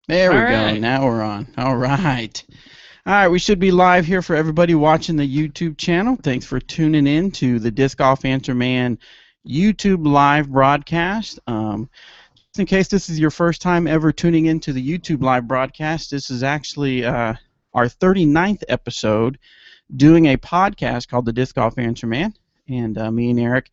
There we All go. right. Now we're on. All right. All right, we should be live here for everybody watching the YouTube channel. Thanks for tuning in to the Disc Golf Answer Man YouTube live broadcast. Just in case this is your first time ever tuning into the YouTube live broadcast, this is actually our 39th episode doing a podcast called the Disc Golf Answer Man. And me and Eric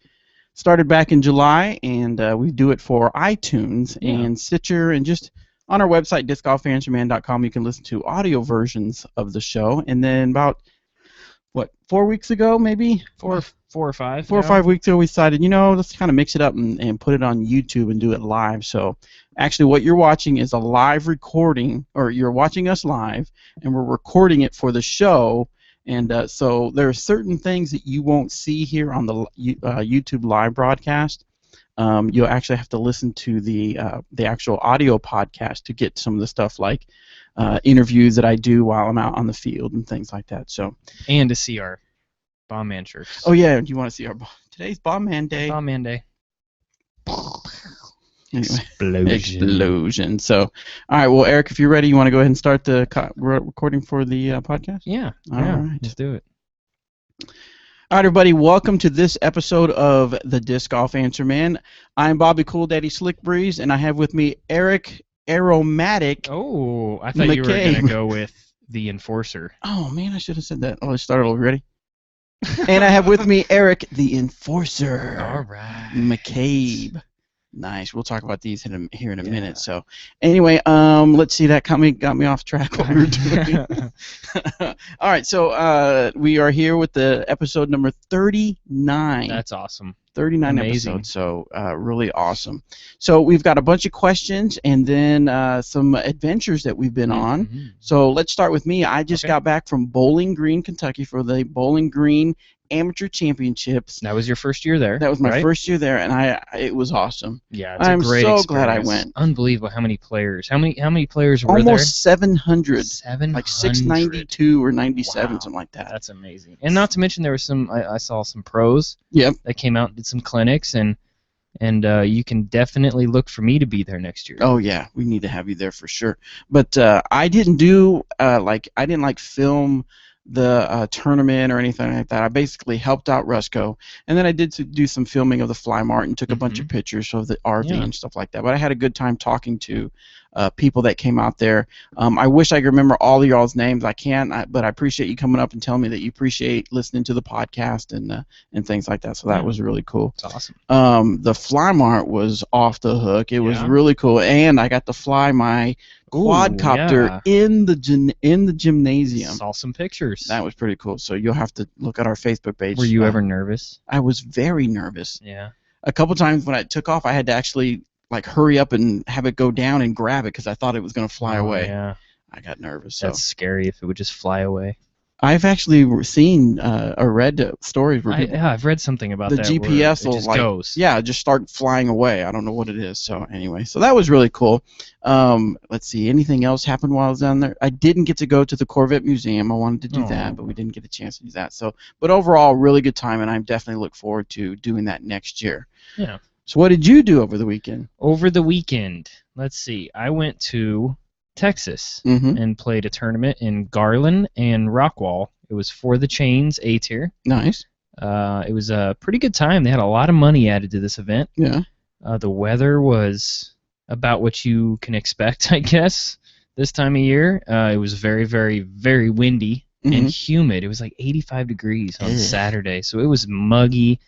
started back in July, and we do it for iTunes and Stitcher, and just on our website, discgolfanswerman.com, you can listen to audio versions of the show. And then about, 4 weeks ago, maybe? Four or five. 4 or 5 weeks ago, we decided, let's kind of mix it up and put it on YouTube and do it live. So actually what you're watching is a live recording, or you're watching us live, and we're recording it for the show. And so there are certain things that you won't see here on the YouTube live broadcast. You'll actually have to listen to the actual audio podcast to get some of the stuff like interviews that I do while I'm out on the field and things like that. So. And to see our Bomb Man shirts. Oh yeah, you want to see today's Bomb Man Day? Bomb Man Day. Anyway, explosion. So, all right. Well, Eric, if you're ready, you want to go ahead and start the recording for the podcast? Yeah. All right. Let's do it. All right, everybody. Welcome to this episode of the Disc Golf Answer Man. I'm Bobby Cool Daddy Slick Breeze, and I have with me Eric Aromatic. Oh, I thought you were going to go with the Enforcer. Oh, man, I should have said that. Oh, let's start over. Ready? And I have with me Eric the Enforcer. All right. McCabe. Nice. We'll talk about these here in a minute. So, anyway, let's see. That got me off track what we were doing. All right. So we are here with the episode number 39. That's awesome. 39 Amazing. episodes. So really awesome. So we've got a bunch of questions and then some adventures that we've been on. Mm-hmm. So let's start with me. I just got back from Bowling Green, Kentucky for the Bowling Green Amateur Championships. That was your first year there. That was my right? first year there, and it was awesome. Yeah, it's I'm a great so experience. glad I went. Unbelievable how many players. How many players were there? Almost 700. 700. Like 692 or 97, Wow. something like that. That's amazing. And not to mention there was some. I saw some pros. Yep. That came out and did some clinics, and you can definitely look for me to be there next year. Oh yeah, we need to have you there for sure. But I didn't do I didn't film the tournament or anything like that. I basically helped out Rusco, and then I did do some filming of the Fly Mart and took a bunch of pictures of the RV and stuff like that. But I had a good time talking to people that came out there. I wish I could remember all of y'all's names. I can't, but I appreciate you coming up and telling me that you appreciate listening to the podcast and things like that. So that was really cool. It's awesome. The Fly Mart was off the hook. It was really cool, and I got to fly my quadcopter in the gymnasium. Saw some pictures. That was pretty cool. So you'll have to look at our Facebook page. Were you ever nervous? I was very nervous. Yeah. A couple times when I took off, I had to actually hurry up and have it go down and grab it because I thought it was going to fly away. Yeah. I got nervous. So. That's scary if it would just fly away. I've actually seen or read stories where people, I've read something about the that. GPS where it will just goes. Yeah, just start flying away. I don't know what it is. So anyway, so that was really cool. Let's see, anything else happened while I was down there? I didn't get to go to the Corvette Museum. I wanted to do that, but we didn't get a chance to do that. So, but overall, really good time, and I definitely look forward to doing that next year. Yeah. So what did you do over the weekend? Over the weekend, let's see. I went to Texas and played a tournament in Garland and Rockwall. It was for the Chains A tier. Nice. It was a pretty good time. They had a lot of money added to this event. Yeah. The weather was about what you can expect, I guess, this time of year. It was very, very, very windy and humid. It was like 85 degrees on Saturday, so it was muggy,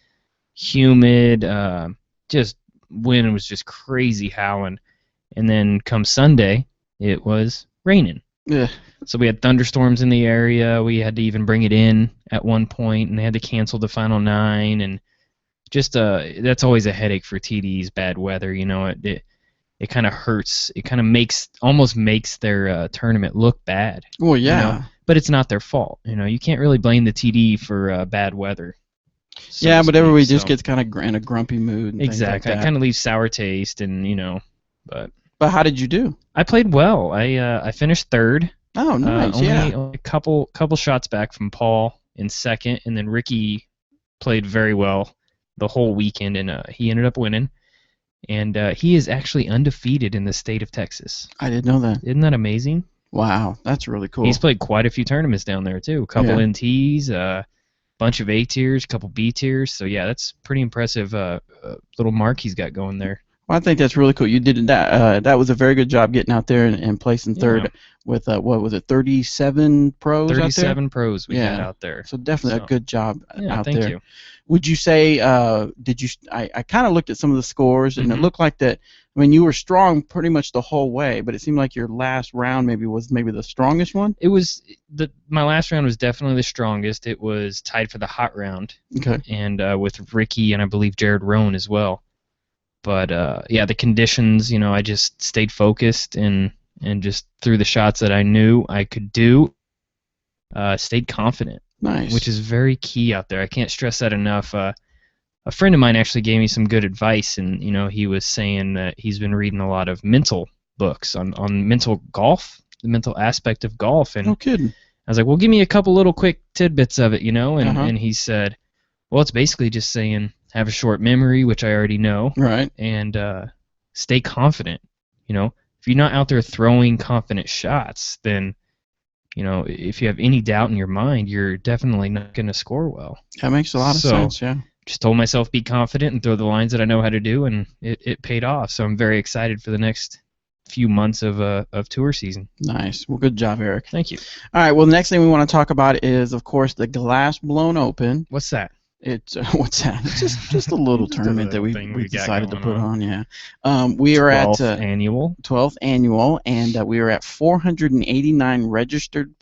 humid. Just wind was just crazy howling. And then come Sunday, it was raining. Yeah. So we had thunderstorms in the area. We had to even bring it in at one point, and they had to cancel the final 9. And just that's always a headache for TDs. Bad weather, it kind of hurts. It kind of almost makes their tournament look bad. Well, yeah. But it's not their fault. You can't really blame the TD for bad weather. So yeah, but everybody just gets kind of in a grumpy mood. And exactly. Like it kind of leaves sour taste, and but. But how did you do? I played well. I finished third. Oh, nice. Only a couple shots back from Paul in second, and then Ricky played very well the whole weekend, and he ended up winning. and he is actually undefeated in the state of Texas. I didn't know that. Isn't that amazing? Wow, that's really cool. He's played quite a few tournaments down there too. A couple Yeah. NTs, bunch of A tiers, a couple B tiers. So yeah, that's pretty impressive. Little mark he's got going there. Well, I think that's really cool. You did that. That was a very good job getting out there and placing third with what was it, 37 pros out there? 37 pros we got out there. So definitely a good job out thank there. you. Would you say? Did you? I kind of looked at some of the scores, and it looked like that. I mean, you were strong pretty much the whole way, but it seemed like your last round was the strongest one. It was my last round was definitely the strongest. It was tied for the hot round. Okay. And with Ricky and I believe Jared Rowan as well. But yeah, the conditions, I just stayed focused and just threw the shots that I knew I could do. Stayed confident. Nice. Which is very key out there. I can't stress that enough. A friend of mine actually gave me some good advice, and he was saying that he's been reading a lot of mental books on mental golf, the mental aspect of golf. And no kidding. I was like, well, give me a couple little quick tidbits of it, and he said, well, it's basically just saying have a short memory, which I already know, right, and stay confident. If you're not out there throwing confident shots, then if you have any doubt in your mind, you're definitely not going to score well. That makes a lot of sense, yeah. Just told myself be confident and throw the lines that I know how to do, and it paid off. So I'm very excited for the next few months of tour season. Nice. Well, good job, Eric. Thank you. All right. Well, the next thing we want to talk about is, of course, the Glass Blown Open. What's that? It's what's that? It's just a little tournament that we decided to put on. Yeah. We are at 12th annual, and we are at 489 registered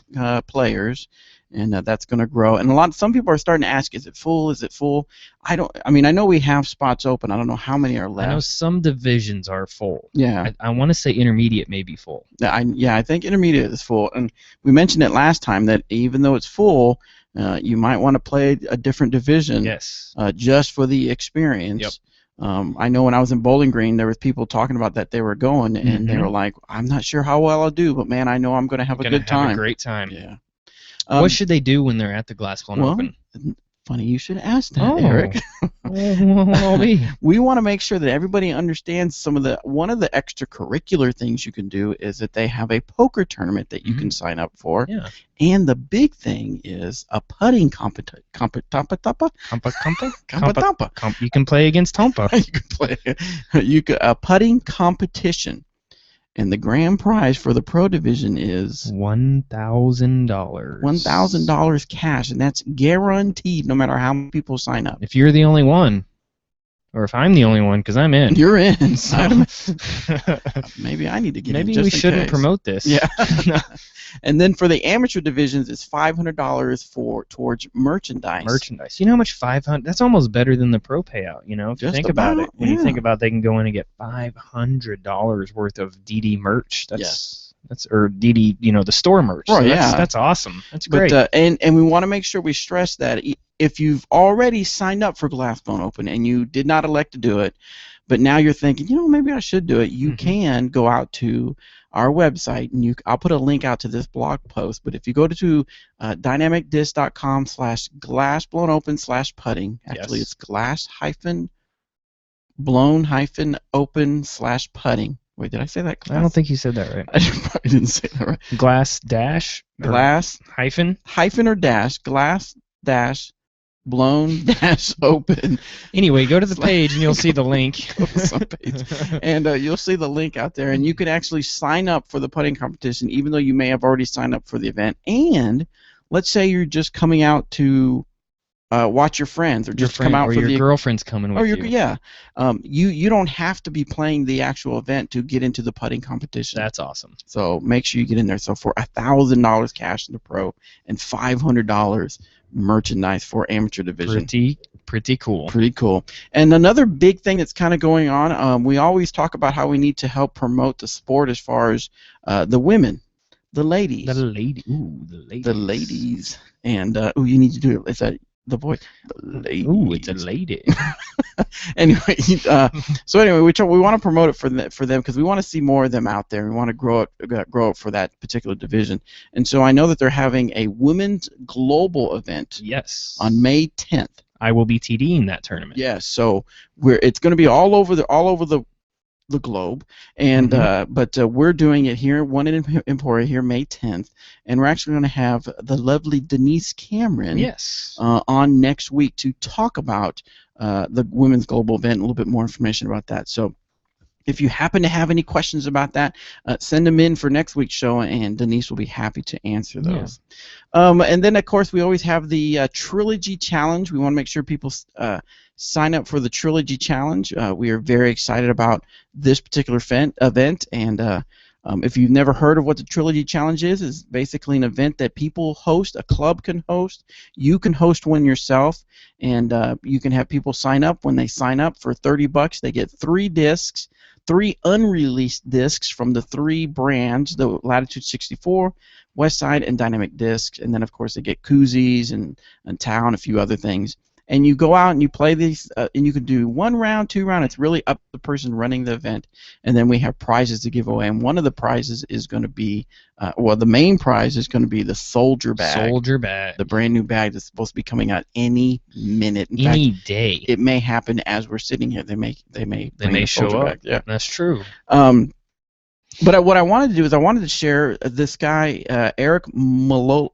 players. And that's going to grow. And some people are starting to ask, is it full? Is it full? I know we have spots open. I don't know how many are left. I know some divisions are full. Yeah. I want to say intermediate may be full. I think intermediate is full. And we mentioned it last time that even though it's full, you might want to play a different division. Yes. Just for the experience. Yep. I know when I was in Bowling Green, there was people talking about that they were going, and they were like, I'm not sure how well I'll do, but man, I know I'm going to have a good time. Have a great time. Yeah. What should they do when they're at the Glass Blown Open? Funny you should ask that, Eric. We want to make sure that everybody understands one of the extracurricular things you can do is that they have a poker tournament that you can sign up for. Yeah. And the big thing is a putting competition. You can play against Tampa. A putting competition. And the grand prize for the pro division is $1,000. $1,000 cash, and that's guaranteed no matter how many people sign up. If you're the only one, or if I'm the only one, because I'm in. You're in. So maybe I need to get in. Maybe we shouldn't promote this. Yeah. And then for the amateur divisions, it's $500 towards merchandise. Merchandise. You know how much $500? That's almost better than the pro payout. If you think about it, when you think about, they can go in and get $500 worth of DD merch. That's or DD, the store merch. Right. So that's awesome. That's great. But, and we want to make sure we stress that if you've already signed up for Glass Blown Open and you did not elect to do it, but now you're thinking, maybe I should do it, you can go out to our website, and I'll put a link out to this blog post, but if you go to dynamicdisc.com/glassblownopen/putting, actually it's glass-blown-open/putting. Wait, did I say that? I don't think you said that right. I probably didn't say that right. Glass blown open. Anyway, go to the page and you'll see the link. And you'll see the link out there, and you can actually sign up for the putting competition even though you may have already signed up for the event. And let's say you're just coming out to watch your friends, or just come out or for your girlfriend's coming with you. Yeah. You don't have to be playing the actual event to get into the putting competition. That's awesome. So make sure you get in there. So for $1,000 cash in the pro and $500 merchandise for amateur division. Pretty cool. Pretty cool. And another big thing that's kind of going on, we always talk about how we need to help promote the sport as far as the women, the ladies. The ladies. And you need to do it. Is that the voice? The ladies. Ooh, it's a lady. Anyway, so anyway, we want to promote it for them because we want to see more of them out there. We want to grow it for that particular division. And so I know that they're having a women's global event. Yes. On May 10th. I will be TDing that tournament. Yes. So it's going to be all over the the globe, and but we're doing it here, one in Emporia here, May 10th, and we're actually going to have the lovely Denise Cameron on next week to talk about the Women's Global event, a little bit more information about that. So if you happen to have any questions about that, send them in for next week's show, and Denise will be happy to answer those. And then, of course, we always have the Trilogy Challenge. We want to make sure people sign up for the Trilogy Challenge. We are very excited about this particular event, and if you've never heard of what the Trilogy Challenge is basically an event that people host, a club can host, you can host one yourself, and you can have people sign up. When they sign up for $30, they get 3 discs, 3 unreleased discs from the 3 brands, the Latitude 64, Westside, and Dynamic Discs, and then of course they get koozies and towel and a few other things. And you go out and you play these, and you can do 1 round, 2 round. It's really up to the person running the event. And then we have prizes to give away. And one of the prizes is going to be, well, the main prize is going to be the Soldier Bag. Soldier Bag. The brand new bag that's supposed to be coming out any minute. In fact, day. It may happen as we're sitting here. They may show up. Bag. Yeah, that's true. But what I wanted to do is I wanted to share this guy, Eric Mullally.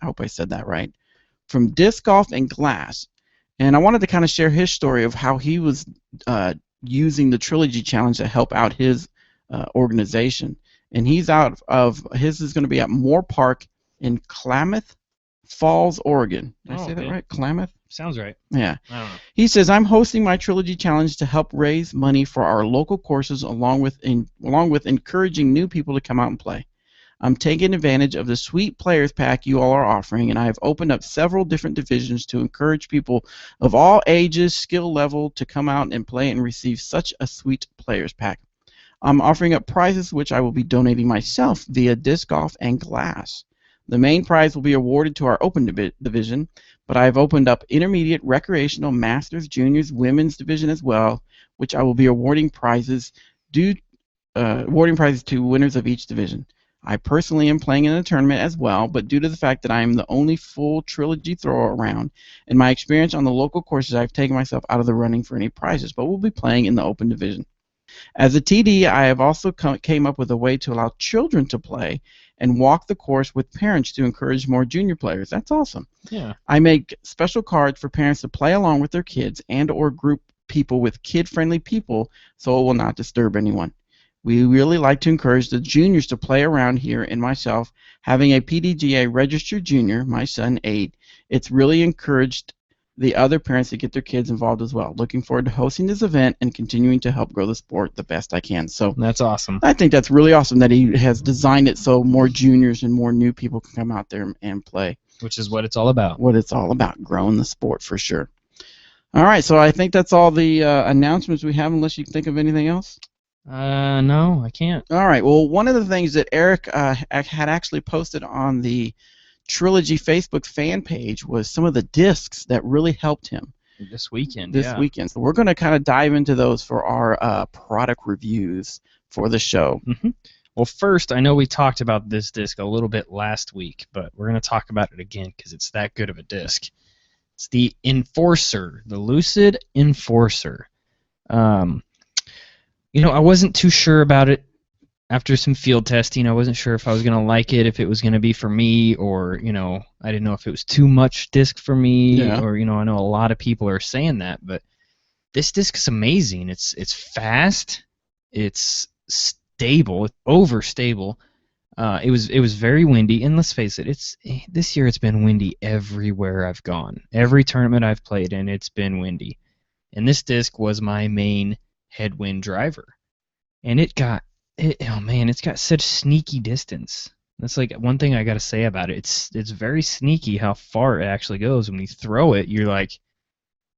I hope I said that right. From Disc Golf and Glass, and I wanted to kind of share his story of how he was using the Trilogy Challenge to help out his organization. And he's out of his is going to be at Moore Park in Klamath Falls, Oregon. Did I say that right? Klamath? Sounds right. Yeah. I don't know. He says, I'm hosting my Trilogy Challenge to help raise money for our local courses, along with encouraging new people to come out and play. I'm taking advantage of the sweet players pack you all are offering, and I have opened up several different divisions to encourage people of all ages, skill level to come out and play and receive such a sweet players pack. I'm offering up prizes which I will be donating myself via Disc Golf and Glass. The main prize will be awarded to our Open division, but I have opened up Intermediate, Recreational, Masters, Juniors, Women's division as well, which I will be awarding prizes to winners of each division. I personally am playing in a tournament as well, but due to the fact that I am the only full Trilogy thrower around, and my experience on the local courses, I've taken myself out of the running for any prizes, but we'll be playing in the Open division. As a TD, I have also came up with a way to allow children to play and walk the course with parents to encourage more junior players. That's awesome. Yeah. I make special cards for parents to play along with their kids and or group people with kid-friendly people so it will not disturb anyone. We really like to encourage the juniors to play around here, and myself, having a PDGA registered junior, my son 8, it's really encouraged the other parents to get their kids involved as well. Looking forward to hosting this event and continuing to help grow the sport the best I can. So that's awesome. I think that's really awesome that he has designed it so more juniors and more new people can come out there and play. Which is what it's all about. What it's all about, growing the sport for sure. All right, so I think that's all the announcements we have, unless you can think of anything else. No, I can't. All right. Well, one of the things that Eric had actually posted on the Trilogy Facebook fan page was some of the discs that really helped him this weekend. So we're going to kind of dive into those for our product reviews for the show. Mm-hmm. Well, first, I know we talked about this disc a little bit last week, but we're going to talk about it again because it's that good of a disc. It's the Enforcer, the Lucid Enforcer. I wasn't too sure about it after some field testing. I wasn't sure if I was going to like it, if it was going to be for me, or, I didn't know if it was too much disc for me, or, I know a lot of people are saying that, but this disc is amazing. It's fast, it's stable, it's overstable. It was very windy, and let's face it, this year it's been windy everywhere I've gone. Every tournament I've played in, it's been windy. And this disc was my main headwind driver. And it's got such sneaky distance. That's like one thing I got to say about it. It's very sneaky how far it actually goes. When you throw it, you're like,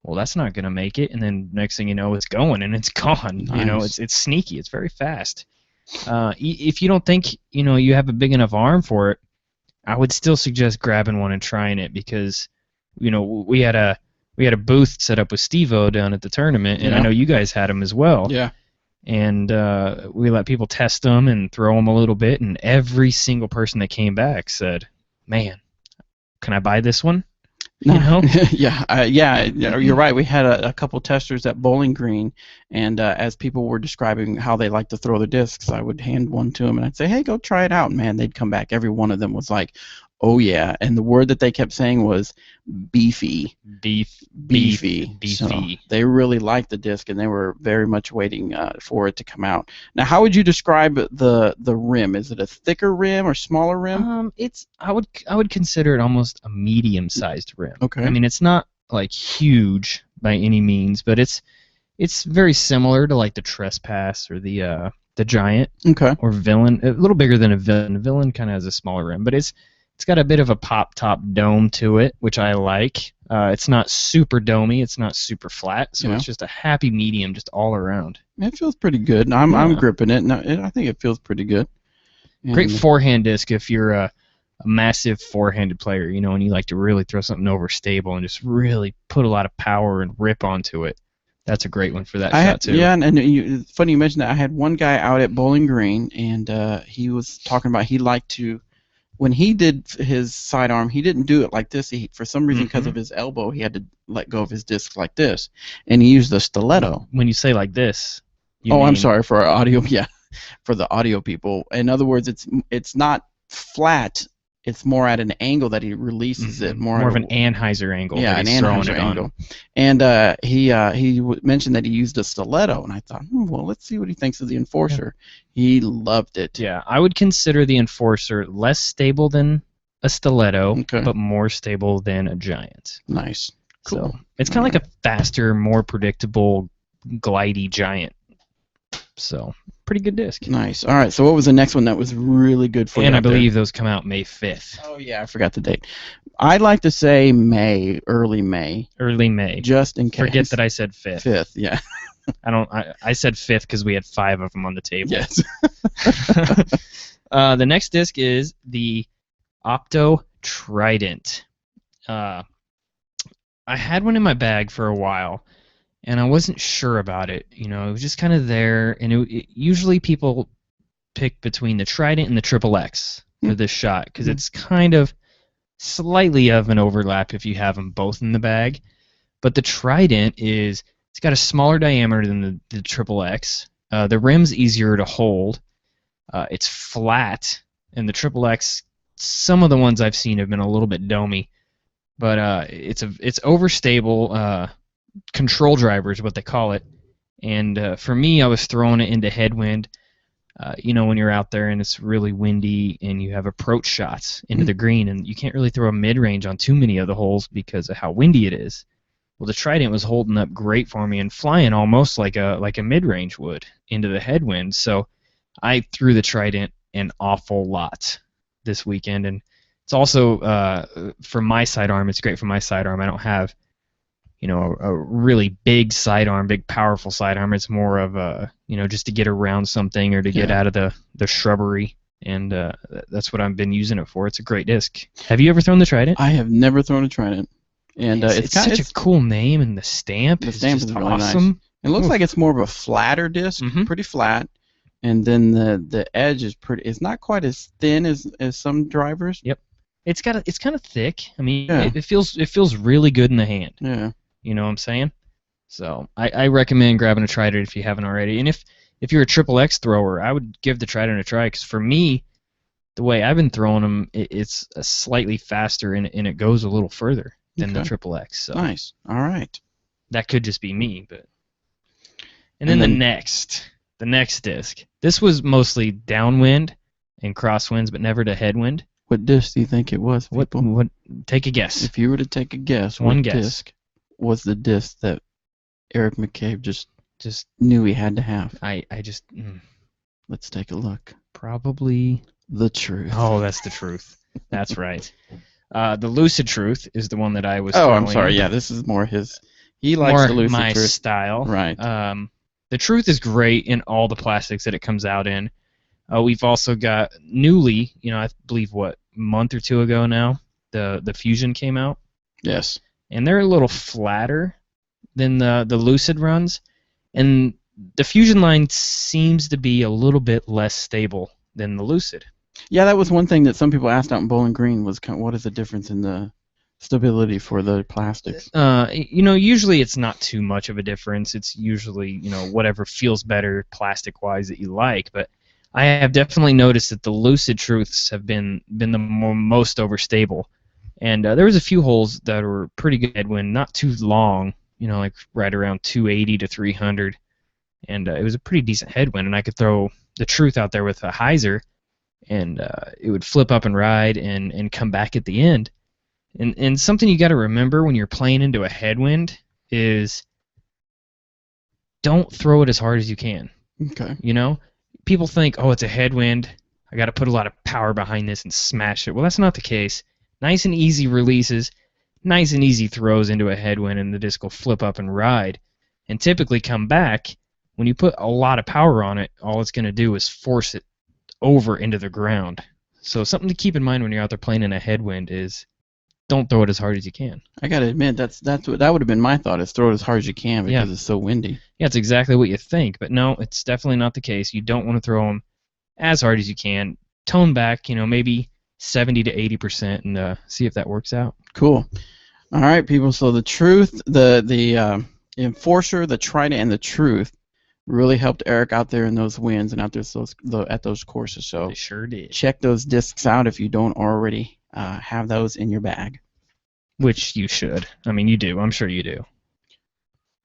well, that's not going to make it. And then next thing you know, it's going and it's gone. Nice. It's sneaky. It's very fast. If you don't think, you have a big enough arm for it, I would still suggest grabbing one and trying it because, we had a booth set up with Steve-O down at the tournament, and I know you guys had them as well. Yeah. And we let people test them and throw them a little bit, and every single person that came back said, man, can I buy this one? No, You know? yeah, you're right. We had a couple testers at Bowling Green, and as people were describing how they like to throw their discs, I would hand one to them and I'd say, "Hey, go try it out." And man, they'd come back. Every one of them was like, "Oh yeah," and the word that they kept saying was beefy. Beefy. So they really liked the disc, and they were very much waiting for it to come out. Now, how would you describe the rim? Is it a thicker rim or smaller rim? I would consider it almost a medium-sized rim. Okay. I mean, it's not like huge by any means, but it's very similar to like the Trespass or the Giant. Okay. Or Villain, a little bigger than a Villain. A Villain kind of has a smaller rim, but it's got a bit of a pop top dome to it, which I like. It's not super domey, it's not super flat, so it's just a happy medium, just all around. It feels pretty good. I'm gripping it. No, I think it feels pretty good. And great forehand disc if you're a massive four-handed player, and you like to really throw something over stable and just really put a lot of power and rip onto it. That's a great one for that shot too. Yeah, and it's funny you mentioned that. I had one guy out at Bowling Green, and he was talking about he liked to, when he did his sidearm, he didn't do it like this. For some reason, because of his elbow, he had to let go of his disc like this, and he used a stiletto. When you say like this, I'm sorry for our audio. Yeah, for the audio people. In other words, it's not flat. It's more at an angle that he releases it. More of an Hyzer angle. Yeah, an Hyzer angle. And he mentioned that he used a stiletto, and I thought, well, let's see what he thinks of the Enforcer. Yeah. He loved it. Yeah, I would consider the Enforcer less stable than a stiletto, but more stable than a Giant. Nice. Cool. So it's kind of like a faster, more predictable, glidey Giant. So pretty good disc. Nice. All right. So what was the next one that was really good for you? And I believe those come out May 5th. Oh yeah, I forgot the date. I'd like to say May, early May. Early May. Just in case. Forget that I said 5th. 5th, yeah. I said 5th because we had 5 of them on the table. Yes. The next disc is the Opto Trident. I had one in my bag for a while, and I wasn't sure about it. It was just kind of there, and usually people pick between the Trident and the Triple X for this shot, because it's kind of slightly of an overlap if you have them both in the bag. But the Trident it's got a smaller diameter than the Triple X. The rim's easier to hold. It's flat, and the Triple X, some of the ones I've seen have been a little bit domey, but it's overstable. Control driver is what they call it, and for me, I was throwing it into headwind. When you're out there and it's really windy and you have approach shots into the green, and you can't really throw a mid-range on too many of the holes because of how windy it is. Well, the Trident was holding up great for me and flying almost like a mid-range would into the headwind. So I threw the Trident an awful lot this weekend, and it's also for my sidearm. It's great for my sidearm. I don't have a really big sidearm, big powerful sidearm. It's more of a, just to get around something or to get out of the shrubbery, and that's what I've been using it for. It's a great disc. Have you ever thrown the Trident? I have never thrown a Trident, and it's such a cool name, and the stamp is just really awesome. Nice. It looks like it's more of a flatter disc, pretty flat, and then the edge is pretty. It's not quite as thin as some drivers. Yep. It's kind of thick. I mean, it feels really good in the hand. Yeah. You know what I'm saying? So I recommend grabbing a Trident if you haven't already. And if you're a Triple X thrower, I would give the Trident a try, because for me, the way I've been throwing them, it's a slightly faster and it goes a little further than the Triple X. So nice. All right. That could just be me, but. And then the next disc. This was mostly downwind and crosswinds, but never to headwind. What disc do you think it was, people? What? Take a guess. If you were to take a guess, one what guess disc was the disc that Eric McCabe just knew he had to have? Let's take a look. Probably the Truth. Oh, that's the Truth. That's right. The Lucid Truth is the one that I was. Oh, I'm sorry. Yeah, this is more his. He likes the Lucid my Truth style. Right. The Truth is great in all the plastics that it comes out in. We've also got newly, I believe a month or two ago now, the Fusion came out. Yes. And they're a little flatter than the Lucid runs, and the Fusion line seems to be a little bit less stable than the Lucid. Yeah, that was one thing that some people asked out in Bowling Green was what is the difference in the stability for the plastics. Usually it's not too much of a difference. It's usually, whatever feels better plastic-wise that you like. But I have definitely noticed that the Lucid Truths have been the most overstable. And there was a few holes that were pretty good headwind, not too long, like right around 280 to 300. And it was a pretty decent headwind. And I could throw the Truth out there with a Hyzer, and it would flip up and ride and come back at the end. And something you got to remember when you're playing into a headwind is don't throw it as hard as you can. Okay. People think, oh, it's a headwind, I got to put a lot of power behind this and smash it. Well, that's not the case. Nice and easy releases, nice and easy throws into a headwind, and the disc will flip up and ride. And typically come back. When you put a lot of power on it, all it's going to do is force it over into the ground. So something to keep in mind when you're out there playing in a headwind is don't throw it as hard as you can. I gotta admit, that would have been my thought, is throw it as hard as you can because it's so windy. Yeah, it's exactly what you think, but no, it's definitely not the case. You don't want to throw them as hard as you can. Tone back, maybe 70 to 80%, and see if that works out. Cool. All right, people. So the Truth, the Enforcer, the Trident, and the Truth really helped Eric out there in those winds and out there at those courses. So they sure did. Check those discs out if you don't already have those in your bag. Which you should. I mean, you do. I'm sure you do.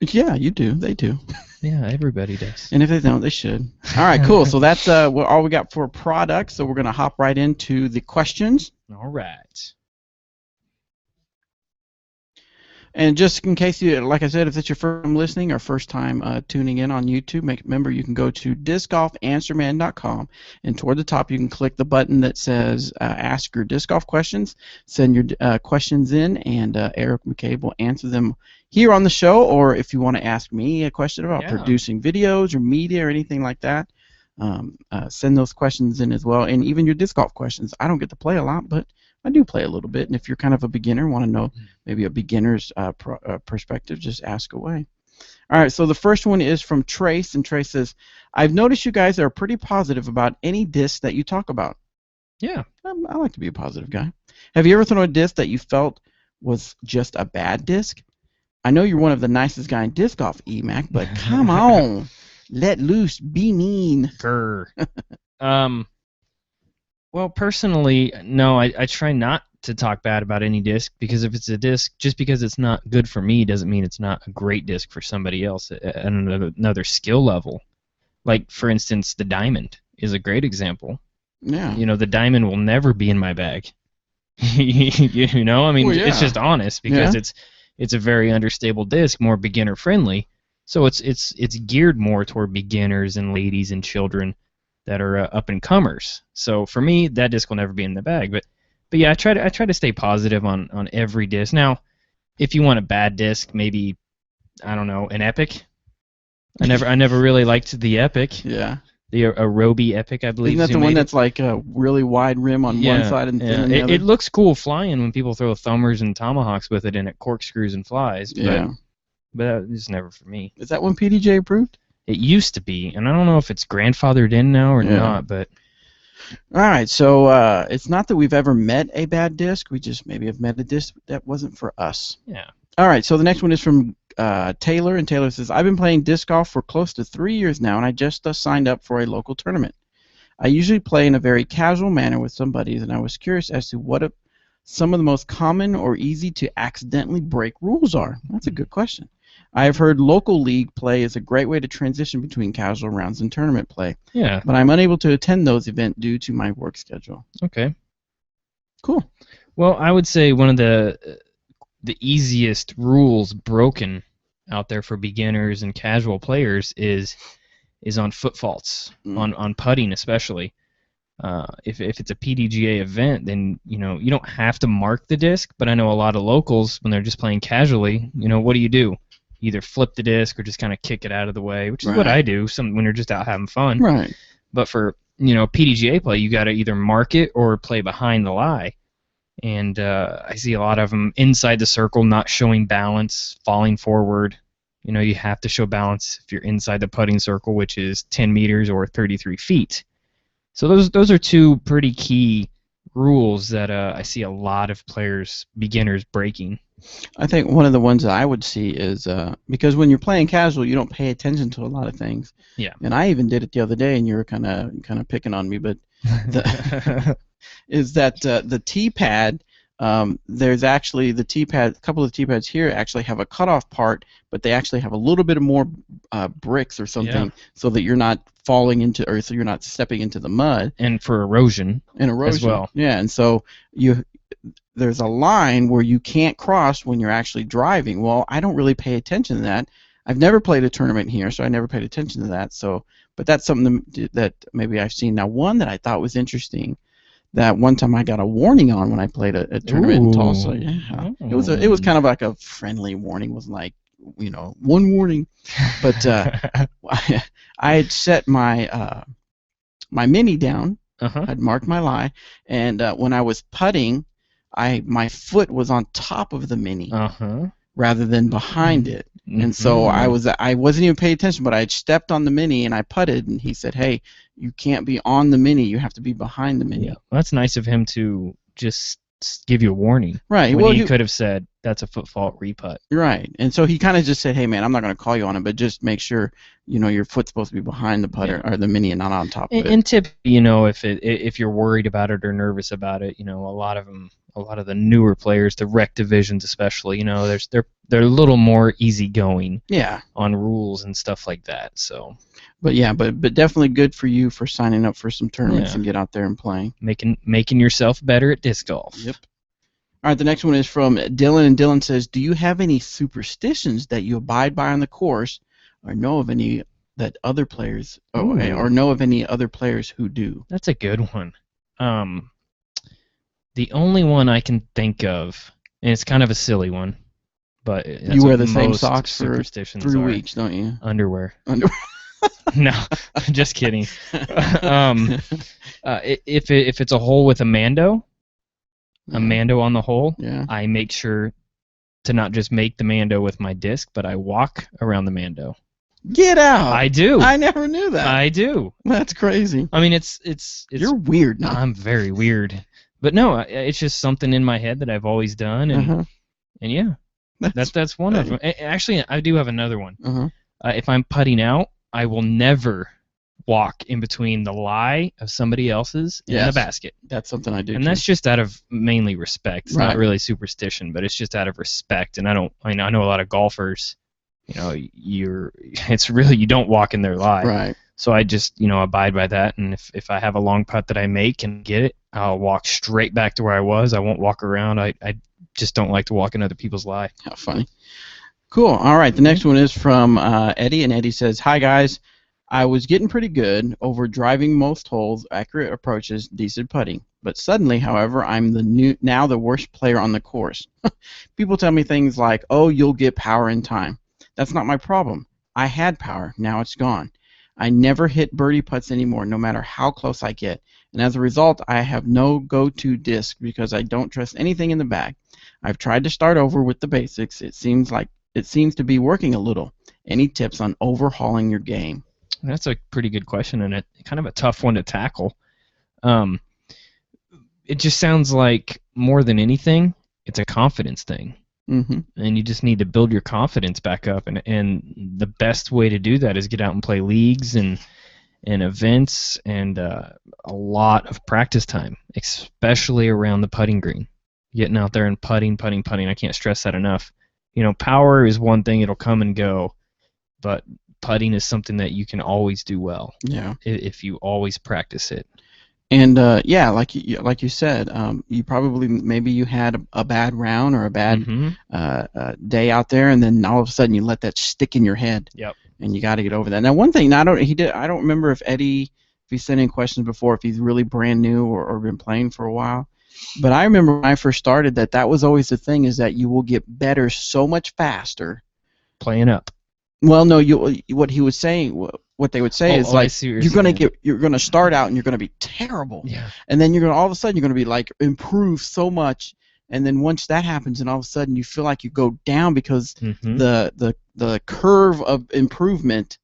Yeah, you do. They do. Yeah, everybody does. And if they don't, they should. All right, cool. So that's all we got for products. So we're going to hop right into the questions. All right. And just in case you, like I said, if it's your first time listening or first time tuning in on YouTube, remember you can go to discgolfanswerman.com, and toward the top you can click the button that says Ask Your Disc Golf Questions. Send your questions in, and Eric McCabe will answer them here on the show. Or if you want to ask me a question about producing videos or media or anything like that, send those questions in as well. And even your disc golf questions. I don't get to play a lot, but I do play a little bit, and if you're kind of a beginner, want to know maybe a beginner's perspective, just ask away. All right, so the first one is from Trace, and Trace says, I've noticed you guys are pretty positive about any disc that you talk about. Yeah. I like to be a positive guy. Have you ever thrown a disc that you felt was just a bad disc? I know you're one of the nicest guy in disc golf, EMAC, but come on. Let loose. Be mean. Grr. Well, personally, no, I try not to talk bad about any disc, because if it's a disc, just because it's not good for me doesn't mean it's not a great disc for somebody else at another skill level. Like, for instance, the Diamond is a great example. Yeah. The Diamond will never be in my bag. I mean, it's just honest, because it's a very understable disc, more beginner friendly. So it's geared more toward beginners and ladies and children that are up and comers. So for me, that disc will never be in the bag. But yeah, I try to stay positive on every disc. Now, if you want a bad disc, maybe, I don't know, an Epic. I never really liked the Epic. Yeah. The Arobi Epic, I believe. Isn't that the one that's like a really wide rim on one side and thin on the other? It looks cool flying when people throw thumbers and tomahawks with it, and it corkscrews and flies. Yeah. But it's never for me. Is that one PDJ approved? It used to be, and I don't know if it's grandfathered in now or not, but... All right, so it's not that we've ever met a bad disc. We just maybe have met a disc that wasn't for us. Yeah. All right, so the next one is from Taylor, and Taylor says, I've been playing disc golf for close to 3 years now, and I just signed up for a local tournament. I usually play in a very casual manner with some buddies, and I was curious as to what some of the most common or easy to accidentally break rules are. That's a good question. I have heard local league play is a great way to transition between casual rounds and tournament play. Yeah. But I'm unable to attend those events due to my work schedule. Okay. Cool. Well, I would say one of the easiest rules broken out there for beginners and casual players is on foot faults, on putting especially. If it's a PDGA event, then you don't have to mark the disc, but I know a lot of locals, when they're just playing casually, what do? Either flip the disc or just kind of kick it out of the way, which is what I do when you're just out having fun. Right. But for PDGA play, you got to either mark it or play behind the lie. And I see a lot of them inside the circle, not showing balance, falling forward. You have to show balance if you're inside the putting circle, which is 10 meters or 33 feet. So those are two pretty key rules that I see a lot of beginners breaking? I think one of the ones that I would see is because when you're playing casual, you don't pay attention to a lot of things. Yeah. And I even did it the other day, and you were kind of picking on me, but is that the T-pad. There's actually the T-pad. A couple of T-pads here actually have a cutoff part, but they actually have a little bit of more bricks or something, so that you're not falling into, or so you're not stepping into the mud. And for erosion. And erosion as well. Yeah, and so there's a line where you can't cross when you're actually driving. Well, I don't really pay attention to that. I've never played a tournament here, so I never paid attention to that. So, but that's something that maybe I've seen. Now, one that I thought was interesting, that one time I got a warning on when I played a tournament in Tulsa. Yeah, it was kind of like a friendly warning. It wasn't like, one warning, but I had set my my mini down. I'd marked my lie, and when I was putting, my foot was on top of the mini rather than behind it, and so I wasn't even paying attention, but I had stepped on the mini and I putted, and he said, "Hey, you can't be on the mini; you have to be behind the mini." Yeah. Well, that's nice of him to just give you a warning. Right. When he could have said, "That's a foot fault, reputt." Right. And so he kind of just said, "Hey, man, I'm not going to call you on it, but just make sure your foot's supposed to be behind the putter or the mini and not on top of it." And tip, if you're worried about it or nervous about it, a lot of the newer players, the rec divisions especially, they're a little more easygoing. Yeah. On rules and stuff like that. So. But yeah, but definitely good for you for signing up for some tournaments and get out there and playing. Making yourself better at disc golf. Yep. All right, the next one is from Dylan, and Dylan says, "Do you have any superstitions that you abide by on the course, or know of any that other players, or know of any other players who do?" That's a good one. The only one I can think of, and it's kind of a silly one, but you wear the same socks for 3 weeks, don't you? Underwear. No, just kidding. If it's a hole with a mando on the hole, I make sure to not just make the mando with my disc, but I walk around the mando. Get out! I do. I never knew that. I do. That's crazy. I mean, it's you're weird. No? I'm very weird, but no, it's just something in my head that I've always done, and yeah, that's one of them. Actually, I do have another one. If I'm putting out, I will never walk in between the lie of somebody else's and the basket. That's something I do. And that's just out of mainly respect. It's not really superstition, but it's just out of respect. And I know a lot of golfers, you don't walk in their lie. Right. So I just, abide by that. And if I have a long putt that I make and get it, I'll walk straight back to where I was. I won't walk around. I just don't like to walk in other people's lie. How funny. Cool. All right. The next one is from Eddie, and Eddie says, "Hi, guys. I was getting pretty good over driving most holes, accurate approaches, decent putting. But suddenly, however, I'm now the worst player on the course. People tell me things like, 'Oh, you'll get power in time.' That's not my problem. I had power. Now it's gone. I never hit birdie putts anymore, no matter how close I get. And as a result, I have no go-to disc because I don't trust anything in the bag. I've tried to start over with the basics. It seems to be working a little. Any tips on overhauling your game?" That's a pretty good question, and kind of a tough one to tackle. It just sounds like more than anything, it's a confidence thing. And you just need to build your confidence back up, and the best way to do that is get out and play leagues and events and a lot of practice time, especially around the putting green. Getting out there and putting. I can't stress that enough. Power is one thing; it'll come and go, but putting is something that you can always do well. Yeah. If you always practice it. And like you said, you probably maybe you had a bad round or a bad day out there, and then all of a sudden you let that stick in your head. Yep. And you got to get over that. Now, one thing I don't remember if he sent in questions before, if he's really brand new or been playing for a while. But I remember when I first started that was always the thing, is that you will get better so much faster playing up. Well, no, what he was saying, what they would say is like you're gonna start out and you're gonna be terrible, and then all of a sudden you're gonna be like improve so much, and then once that happens, and all of a sudden you feel like you go down because the curve of improvement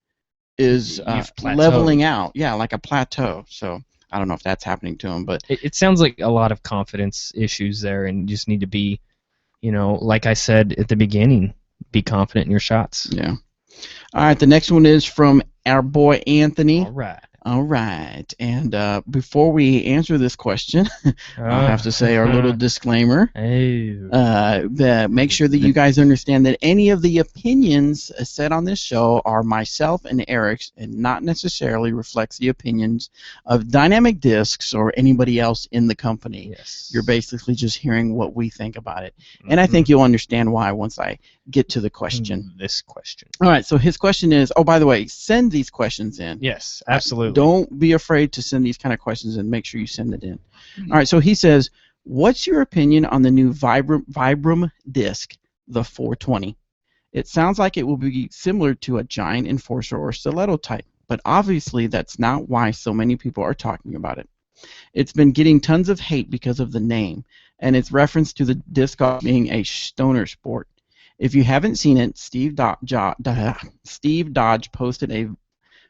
is leveling out, like a plateau. So I don't know if that's happening to him, but It sounds like a lot of confidence issues there, and you just need to be, like I said at the beginning, be confident in your shots. yeah. All right, the next one is from our boy Anthony. All right. All right, and before we answer this question, I'll have to say our little disclaimer. Make sure that you guys understand that any of the opinions said on this show are myself and Eric's, and not necessarily reflects the opinions of Dynamic Discs or anybody else in the company. Yes. You're basically just hearing what we think about it, and I think you'll understand why once I get to the question. This question. All right, so his question is, oh, by the way, send these questions in. Yes, absolutely. Don't be afraid to send these kind of questions in. Make sure you send it in. All right, so he says, what's your opinion on the new Vibram disc, the 420? It sounds like it will be similar to a giant enforcer or stiletto type, but obviously that's not why so many people are talking about it. It's been getting tons of hate because of the name, and its reference to the disc golf being a stoner sport. If you haven't seen it, Steve Dodge posted a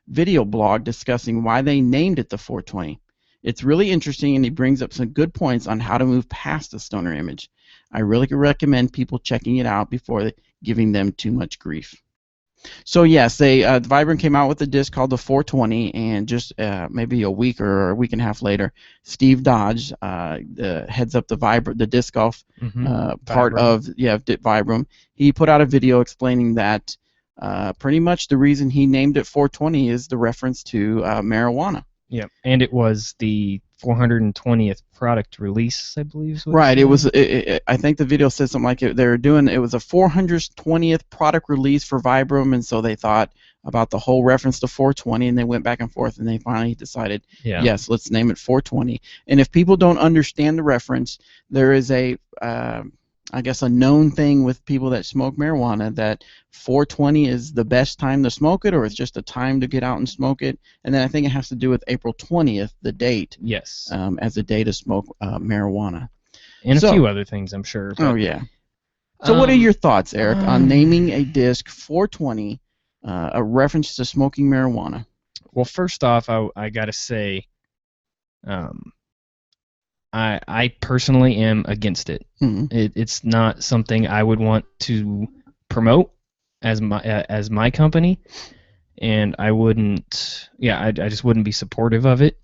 video blog discussing why they named it the 420. It's really interesting, and he brings up some good points on how to move past the stoner image. I really recommend people checking it out before giving them too much grief. So yes, Vibram came out with a disc called the 420, and just maybe a week or a week and a half later, Steve Dodge heads up the disc golf part of Vibram. He put out a video explaining that pretty much the reason he named it 420 is the reference to marijuana. Yeah, and it was the 420th product release, I believe. Right. It was. I think the video said something like it was a 420th product release for Vibram, and so they thought about the whole reference to 420, and they went back and forth, and they finally decided, yes, let's name it 420. And if people don't understand the reference, there is a known thing with people that smoke marijuana that 420 is the best time to smoke it, or it's just a time to get out and smoke it. And then I think it has to do with April 20th, the date. Yes. As a day to smoke marijuana. And a few other things, I'm sure. But, yeah. So what are your thoughts, Eric, on naming a disc 420, a reference to smoking marijuana? Well, first off, I got to say, I personally am against it. Mm-hmm. It's not something I would want to promote as my company, and I wouldn't. Yeah, I just wouldn't be supportive of it.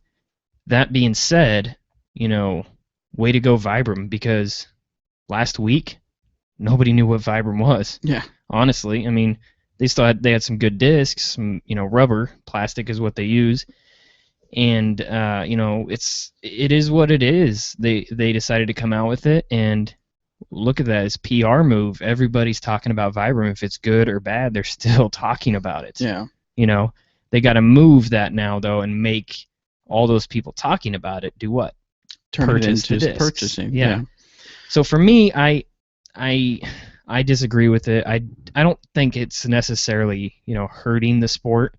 That being said, way to go Vibram, because last week nobody knew what Vibram was. Yeah. Honestly, I mean, they had some good discs, some rubber, plastic is what they use. And it is what it is. They decided to come out with it, and look at that, it's PR move. Everybody's talking about Vibram. If it's good or bad, they're still talking about it. Yeah. They got to move that now though, and make all those people talking about it do what? Purchase it into purchasing. Yeah. So for me, I disagree with it. I don't think it's necessarily hurting the sport.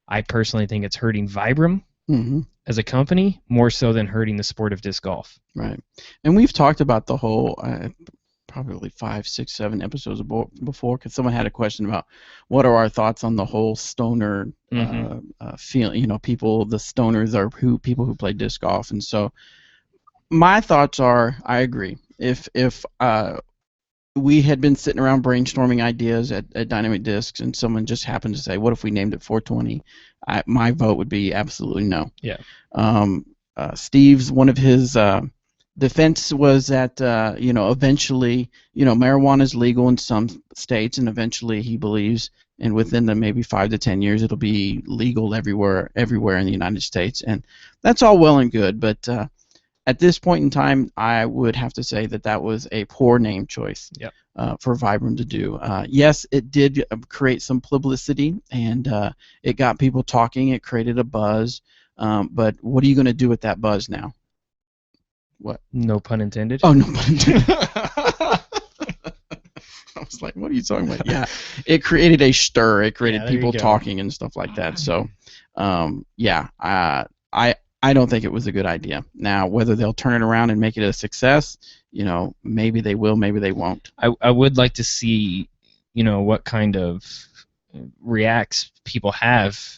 I personally think it's hurting Vibram. Mm-hmm. As a company, more so than hurting the sport of disc golf. Right. And we've talked about the whole, probably 5, 6, 7 episodes before, because someone had a question about what are our thoughts on the whole stoner feel. People, the stoners are people who play disc golf. And so my thoughts are, I agree. If we had been sitting around brainstorming ideas at Dynamic Discs, and someone just happened to say, what if we named it 420? My vote would be absolutely no. Yeah. Steve's, one of his defense was that, eventually, marijuana is legal in some states, and eventually he believes, and within the maybe 5 to 10 years, it'll be legal everywhere in the United States. And that's all well and good, but at this point in time, I would have to say that was a poor name choice. Yep. For Vibram to do. Yes, it did create some publicity, and it got people talking. It created a buzz. But what are you going to do with that buzz now? What? No pun intended. Oh, no pun intended. I was like, what are you talking about? Yeah, it created a stir. It created people talking and stuff like that. So, I don't think it was a good idea. Now, whether they'll turn it around and make it a success, maybe they will, maybe they won't. I would like to see, what kind of reactments,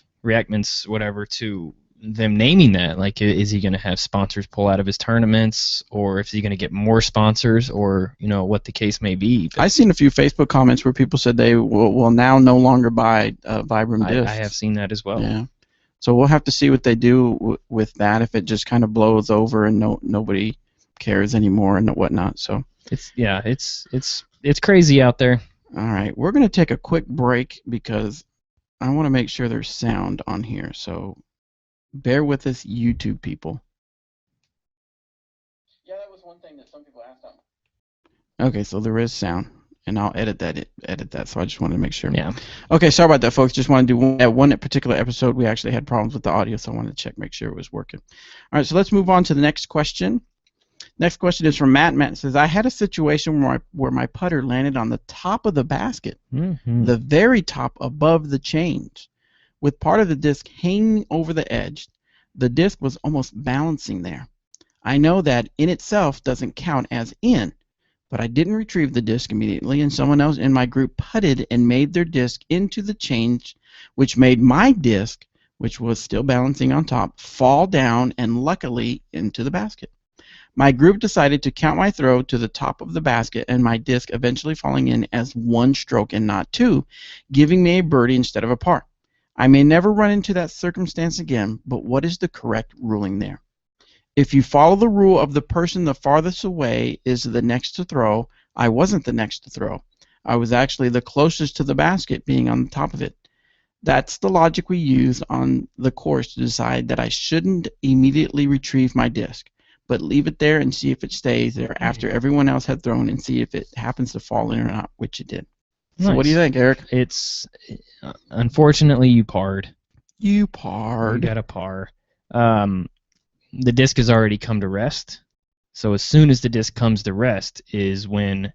whatever, to, them naming that. Like, is he going to have sponsors pull out of his tournaments, or is he going to get more sponsors, or what the case may be. I've seen a few Facebook comments where people said they will now no longer buy Vibram discs. I have seen that as well. Yeah. So we'll have to see what they do with that, if it just kind of blows over and nobody cares anymore and whatnot. So it's crazy out there. All right, we're going to take a quick break because I want to make sure there's sound on here. So bear with us, YouTube people. Yeah, that was one thing that some people asked on. Okay, so there is sound, and I'll edit that. So I just wanted to make sure. Yeah. Okay, sorry about that, folks. Just wanted to do one particular episode. We actually had problems with the audio, so I wanted to make sure it was working. All right, so let's move on to the next question. Next question is from Matt. Matt says, I had a situation where my putter landed on the top of the basket, the very top above the chains, with part of the disc hanging over the edge. The disc was almost balancing there. I know that in itself doesn't count as in, but I didn't retrieve the disc immediately, and someone else in my group putted and made their disc into the chains, which made my disc, which was still balancing on top, fall down and luckily into the basket. My group decided to count my throw to the top of the basket and my disc eventually falling in as one stroke and not two, giving me a birdie instead of a par. I may never run into that circumstance again, but what is the correct ruling there? If you follow the rule of the person the farthest away is the next to throw, I wasn't the next to throw. I was actually the closest to the basket, being on the top of it. That's the logic we use on the course to decide that I shouldn't immediately retrieve my disc, but leave it there and see if it stays there after everyone else had thrown and see if it happens to fall in or not, which it did. So nice. What do you think, Eric? It's unfortunately you parred. You parred. You got a par. The disc has already come to rest. So as soon as the disc comes to rest is when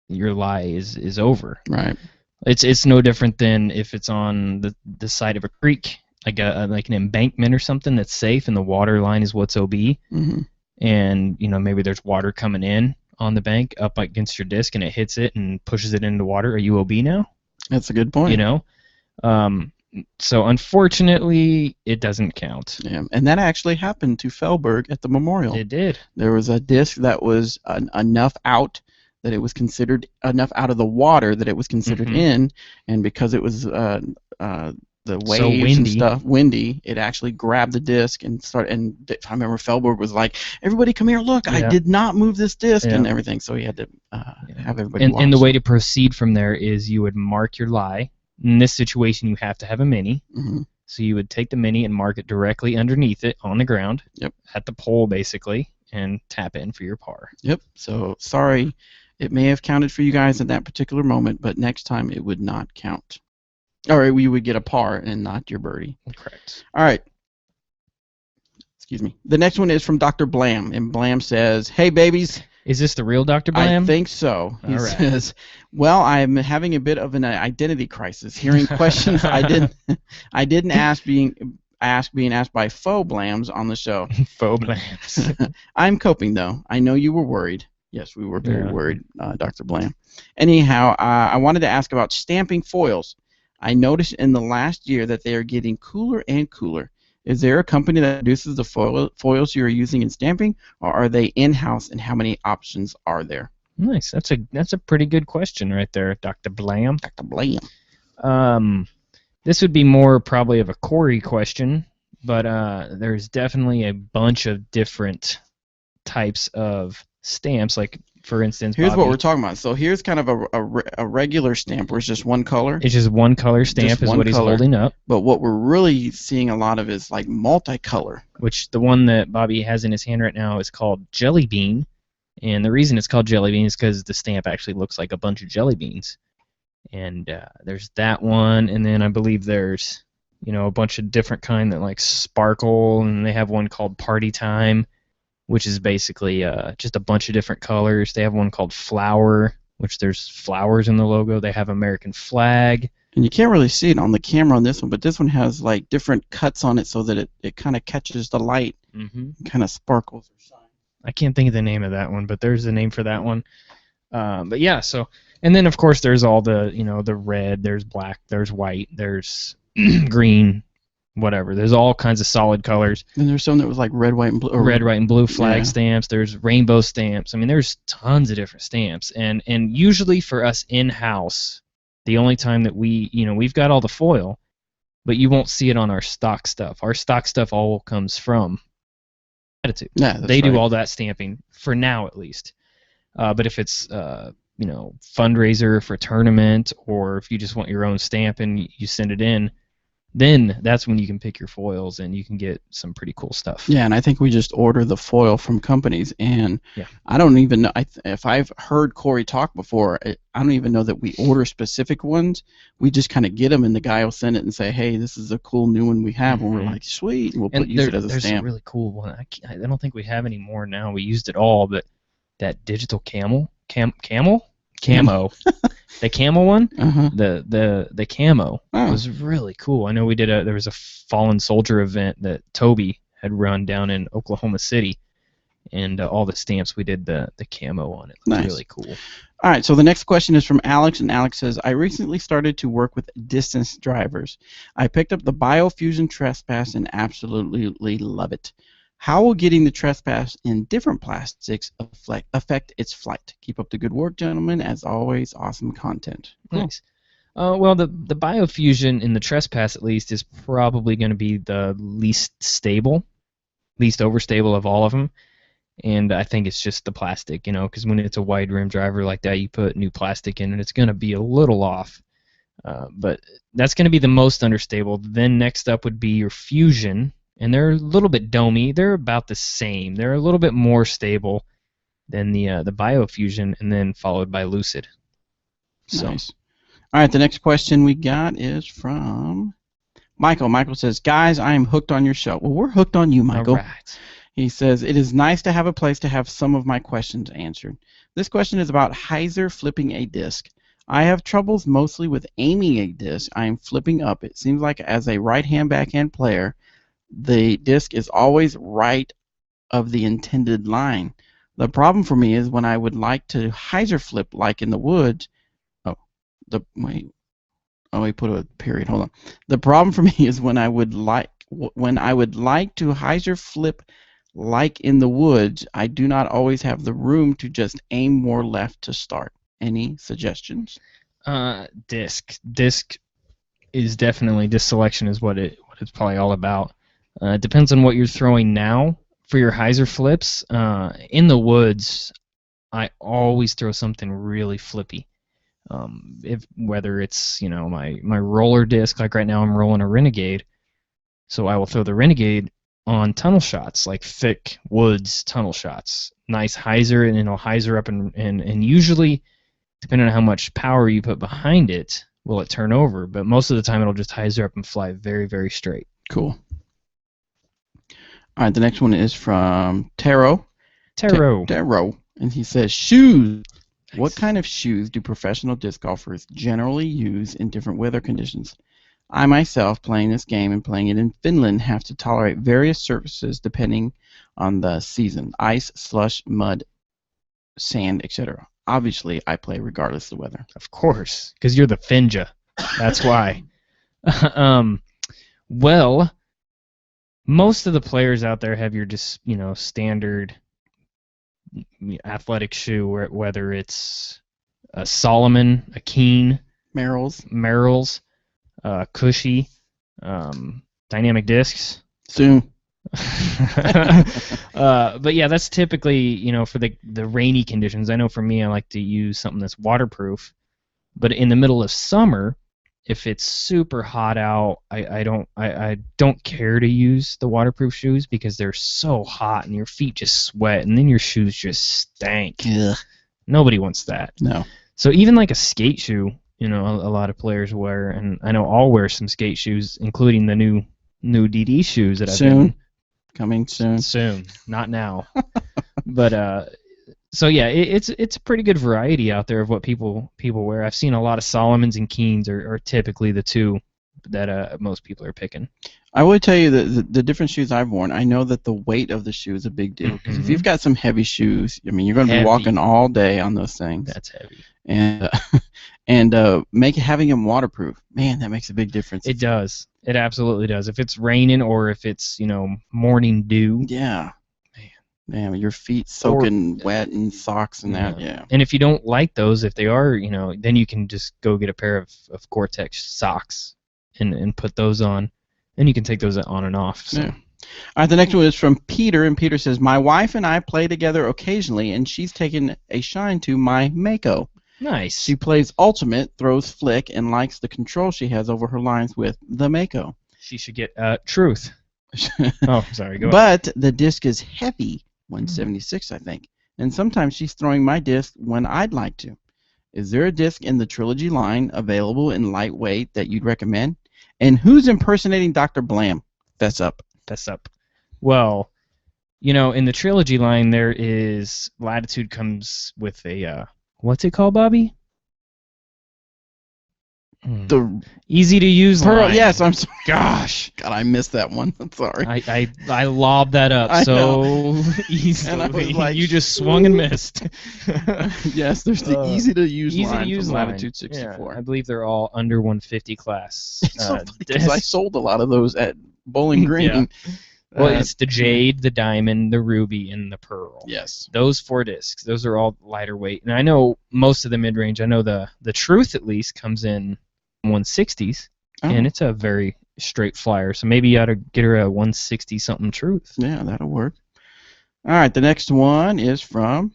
your lie is over. Right. It's no different than if it's on the side of a creek, like an embankment or something that's safe, and the water line is what's OB. Mm-hmm. And maybe there's water coming in on the bank up against your disc, and it hits it and pushes it into water. Are you OB now? That's a good point. So unfortunately, it doesn't count. Yeah, and that actually happened to Fellberg at the Memorial. It did. There was a disc that was enough out that it was considered enough out of the water that it was considered in, and because it was the waves and stuff windy, it actually grabbed the disc and started. And I remember Fellberg was like, "Everybody, come here! Look, I did not move this disc and everything." So he had to have everybody. And the way to proceed from there is you would mark your lie. In this situation, you have to have a mini. Mm-hmm. So you would take the mini and mark it directly underneath it on the ground, at the pole basically, and tap in for your par. Yep. So sorry, it may have counted for you guys at that particular moment, but next time it would not count. Or we would get a par and not your birdie. Correct. All right. Excuse me. The next one is from Dr. Blam, and Blam says, "Hey, babies." Is this the real Dr. Blam? I think so. He All right. says, "Well, I'm having a bit of an identity crisis. Hearing questions I didn't ask being asked by faux Blams on the show. Faux Blams. I'm coping though. I know you were worried. Yes, we were very worried, Dr. Blam. Anyhow, I wanted to ask about stamping foils. I noticed in the last year that they are getting cooler and cooler. Is there a company that produces the foils you are using in stamping, or are they in-house, and how many options are there?" Nice. That's a pretty good question right there, Dr. Blam. Dr. Blam. This would be more probably of a Corey question, but there's definitely a bunch of different types of stamps. Like, for instance, here's Bobby, what we're talking about. So here's kind of a regular stamp where it's just one color. It's just one color stamp is what he's holding up. But what we're really seeing a lot of is like multicolor. Which the one that Bobby has in his hand right now is called Jelly Bean. And the reason it's called Jelly Bean is because the stamp actually looks like a bunch of jelly beans. And there's that one, and then I believe there's a bunch of different kind that like sparkle, and they have one called Party Time, which is basically just a bunch of different colors. They have one called Flower, which there's flowers in the logo. They have American flag. And you can't really see it on the camera on this one, but this one has like different cuts on it so that it kind of catches the light, kind of sparkles or shines. I can't think of the name of that one, but there's a name for that one. But yeah, so, and then of course there's all the, the red, there's black, there's white, there's green, whatever. There's all kinds of solid colors. And there's some that was like red, white, and blue. Red, white, and blue flag stamps. There's rainbow stamps. I mean, there's tons of different stamps. And usually for us in-house, the only time that we've got all the foil, but you won't see it on our stock stuff. Our stock stuff all comes from Attitude. Yeah, they do all that stamping, for now at least. But if it's fundraiser for a tournament, or if you just want your own stamp and you send it in, then that's when you can pick your foils and you can get some pretty cool stuff. Yeah, and I think we just order the foil from companies, and I don't even know if I've heard Corey talk before. I don't even know that we order specific ones. We just kind of get them, and the guy will send it and say, "Hey, this is a cool new one we have," and we're like, "Sweet," and we'll use it as a there's stamp. There's a really cool one. I don't think we have any more now. We used it all, but that digital camo. The camo one, the camo was really cool. I know we did there was a Fallen Soldier event that Toby had run down in Oklahoma City, and all the stamps we did the camo on it. It was really cool. All right, so the next question is from Alex, and Alex says, I recently started to work with distance drivers. I picked up the Biofusion Trespass and absolutely love it. How will getting the Trespass in different plastics affect its flight? Keep up the good work, gentlemen. As always, awesome content. Cool. Nice. Well, the Biofusion in the Trespass, at least, is probably going to be the least overstable of all of them. And I think it's just the plastic, because when it's a wide rim driver like that, you put new plastic in, and it's going to be a little off. But that's going to be the most unstable. Then next up would be your Fusion. And they're a little bit domey. They're about the same. They're a little bit more stable than the Biofusion, and then followed by Lucid. So. Nice. All right, the next question we got is from Michael. Michael says, guys, I am hooked on your show. Well, we're hooked on you, Michael. All right. He says, it is nice to have a place to have some of my questions answered. This question is about Hyzer flipping a disc. I have troubles mostly with aiming a disc I am flipping up. It seems like as a right-hand backhand player, the disc is always right of the intended line. The problem for me is when I would like to Hyzer flip like in the woods. We put a period. Hold on. The problem for me is when I would like to Hyzer flip like in the woods, I do not always have the room to just aim more left to start. Any suggestions? Disc is definitely, disc selection is what it's probably all about. It depends on what you're throwing now. For your Hyzer flips, in the woods, I always throw something really flippy. Whether it's my roller disc, like right now I'm rolling a Renegade, so I will throw the Renegade on tunnel shots, like thick woods tunnel shots. Nice Hyzer, and it'll Hyzer up, and usually, depending on how much power you put behind it, will it turn over. But most of the time, it'll just Hyzer up and fly very, very straight. Cool. All right, the next one is from Taro. Taro. And he says, shoes. Nice. What kind of shoes do professional disc golfers generally use in different weather conditions? I myself, playing this game and playing it in Finland, have to tolerate various surfaces depending on the season. Ice, slush, mud, sand, etc. Obviously, I play regardless of the weather. Of course, because you're the Finja. That's why. Well, most of the players out there have your just standard athletic shoe, whether it's a Solomon, a Keen, Merrell's, Cushy, Dynamic Discs. Soon. But yeah, that's typically for the rainy conditions. I know for me, I like to use something that's waterproof. But in the middle of summer, if it's super hot out, I don't care to use the waterproof shoes because they're so hot and your feet just sweat and then your shoes just stank. Ugh. Nobody wants that. No. So even like a skate shoe, a lot of players wear, and I know I'll wear some skate shoes, including the new DD shoes that I've been coming soon. Soon, not now. But so yeah, it's a pretty good variety out there of what people wear. I've seen a lot of Solomons and Keens are typically the two that most people are picking. I would tell you that the different shoes I've worn, I know that the weight of the shoe is a big deal. Because if you've got some heavy shoes, you're going to be walking all day on those things. That's heavy. and and make having them waterproof. Man, that makes a big difference. It does. It absolutely does. If it's raining or if it's morning dew. Yeah. Man, your feet soaking wet in socks and that. Yeah. And if you don't like those, if they are, then you can just go get a pair of Gore-Tex socks and put those on, and you can take those on and off. So. Yeah. All right, the next one is from Peter, and Peter says, my wife and I play together occasionally, and she's taken a shine to my Mako. Nice. She plays Ultimate, throws Flick, and likes the control she has over her lines with the Mako. She should get Truth. Oh, sorry, go But the disc is heavy, 176, I think, and sometimes she's throwing my disc when I'd like to. Is there a disc in the Trilogy line available in lightweight that you'd recommend? And who's impersonating Dr. Blam? Fess up. Well, in the Trilogy line, there is Latitude comes with a what's it called, Bobby? The easy to use line. Yes, I'm sorry. Gosh, God, I missed that one. I'm sorry. I lobbed that up so easily. And I was like, you just swung and missed. Yes, there's the easy to use line from line. Latitude 64. Yeah, I believe they're all under 150 class. Because I sold a lot of those at Bowling Green. Yeah. Well, it's the jade, the diamond, the ruby, and the pearl. Yes. Those 4 discs. Those are all lighter weight. And I know most of the mid-range. I know the Truth, at least, comes in 160s, and it's a very straight flyer. So maybe you ought to get her a 160-something Truth. Yeah, that'll work. All right, the next one is from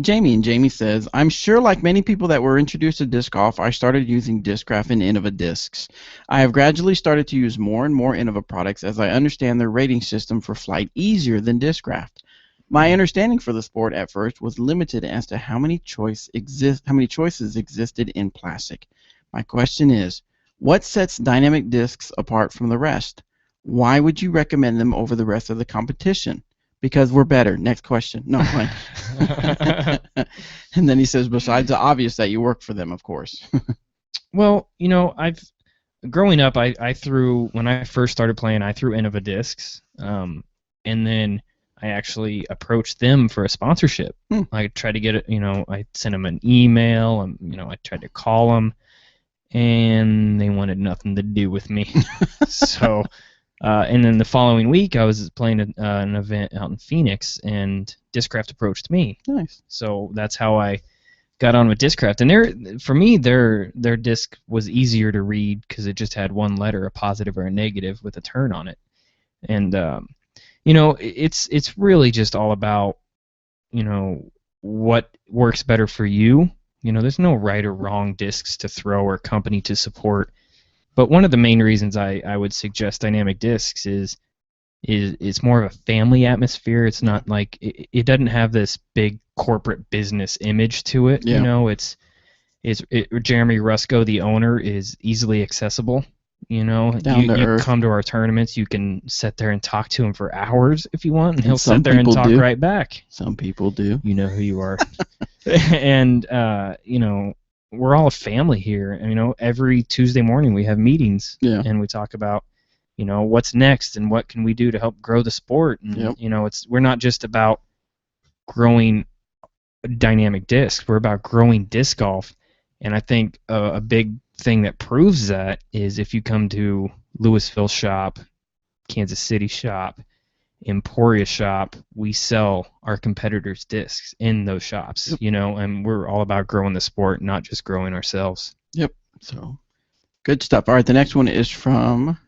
Jamie, and Jamie says, I'm sure like many people that were introduced to disc golf, I started using Discraft and Innova discs. I have gradually started to use more and more Innova products as I understand their rating system for flight easier than Discraft. My understanding for the sport at first was limited as to how many choices existed in plastic. My question is, what sets dynamic discs apart from the rest? Why would you recommend them over the rest of the competition? Because we're better. Next question. No, and then he says, besides the obvious that you work for them, of course. Well, growing up, I threw, when I first started playing, I threw Innova discs, and then I actually approached them for a sponsorship. I tried to get it, I sent them an email, I tried to call them, and they wanted nothing to do with me. So, and then the following week, I was playing an event out in Phoenix, and Discraft approached me. Nice. So that's how I got on with Discraft. And for me, their disc was easier to read because it just had one letter, a positive or a negative, with a turn on it. And it's really just all about what works better for you. There's no right or wrong discs to throw or company to support. But one of the main reasons I would suggest dynamic discs is it's more of a family atmosphere. It's not like it doesn't have this big corporate business image to it. Yeah. Jeremy Rusko, the owner, is easily accessible. You come to our tournaments, you can sit there and talk to him for hours if you want, and he'll sit there and talk right back. Some people do. You know who you are. And we're all a family here. And, every Tuesday morning we have meetings, and we talk about, what's next and what can we do to help grow the sport. And, we're not just about growing dynamic discs. We're about growing disc golf. And I think a big thing that proves that is if you come to Louisville shop, Kansas City shop, Emporia shop, we sell our competitors' discs in those shops, and we're all about growing the sport, not just growing ourselves. Yep. So, good stuff. All right, the next one is from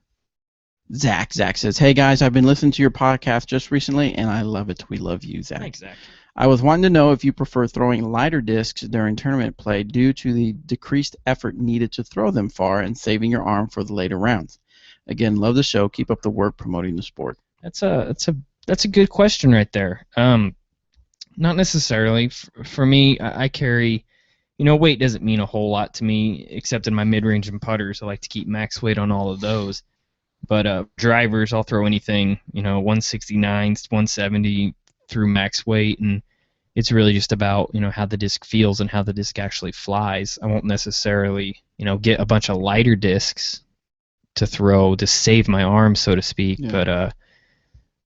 Zach. Zach says, hey, guys, I've been listening to your podcast just recently, and I love it. We love you, Zach. Thanks, Zach. I was wanting to know if you prefer throwing lighter discs during tournament play due to the decreased effort needed to throw them far and saving your arm for the later rounds. Again, love the show. Keep up the work promoting the sport. That's a good question right there. Not necessarily. For me, I carry, weight doesn't mean a whole lot to me, except in my mid-range and putters. I like to keep max weight on all of those. But drivers, I'll throw anything, 169, 170 through max weight, and it's really just about, how the disc feels and how the disc actually flies. I won't necessarily, get a bunch of lighter discs to throw to save my arm, so to speak. Yeah.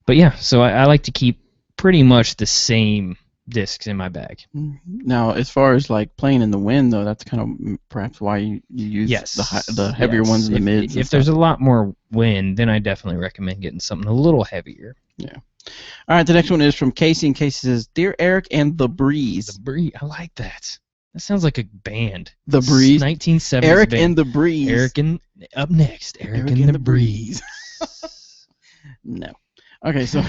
But yeah, so I like to keep pretty much the same discs in my bag. Now, as far as like playing in the wind, though, that's kind of perhaps why you use the heavier ones in the mids. If there's a lot more wind, then I definitely recommend getting something a little heavier. Yeah. All right, the next one is from Casey, and Casey says, "Dear Eric and the Breeze." The Breeze, I like that. That sounds like a band. The Breeze. 1970s Eric band. and the Breeze. Eric and up next. Eric and the Breeze. No. Okay, so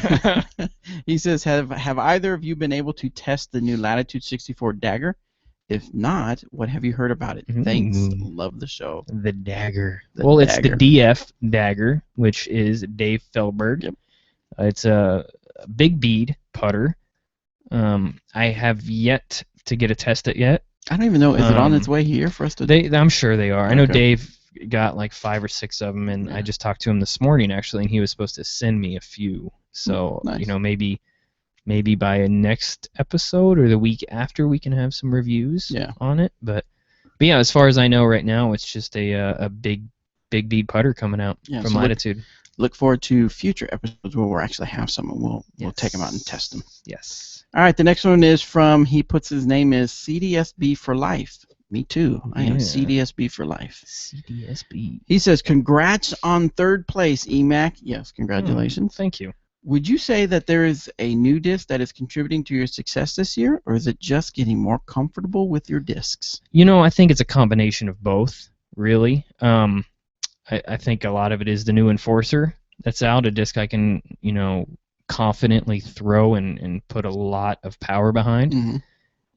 he says, have either of you been able to test the new Latitude 64 Dagger? If not, what have you heard about it? Thanks. Love the show. The Dagger. It's the DF Dagger, which is Dave Feldberg. Yep. It's a big bead putter. I have yet to get a test it yet. I don't even know. Is it on its way here for us to? I'm sure they are. Okay. I know Dave got like 5 or 6 of them, and I just talked to him this morning actually, and he was supposed to send me a few. So nice. Maybe by a next episode or the week after we can have some reviews on it. But yeah, as far as I know right now, it's just a big bead putter coming out from Latitude. Look forward to future episodes where we'll actually have some, and we'll take them out and test them. Yes. All right, the next one is from, he puts his name as CDSB for life. Me too. I am CDSB for life. CDSB. He says, "Congrats on 3rd place, EMAC." Yes, congratulations. Thank you. Would you say that there is a new disc that is contributing to your success this year, or is it just getting more comfortable with your discs? I think it's a combination of both, really. I think a lot of it is the new Enforcer that's out, a disc I can, confidently throw and put a lot of power behind. Mm-hmm.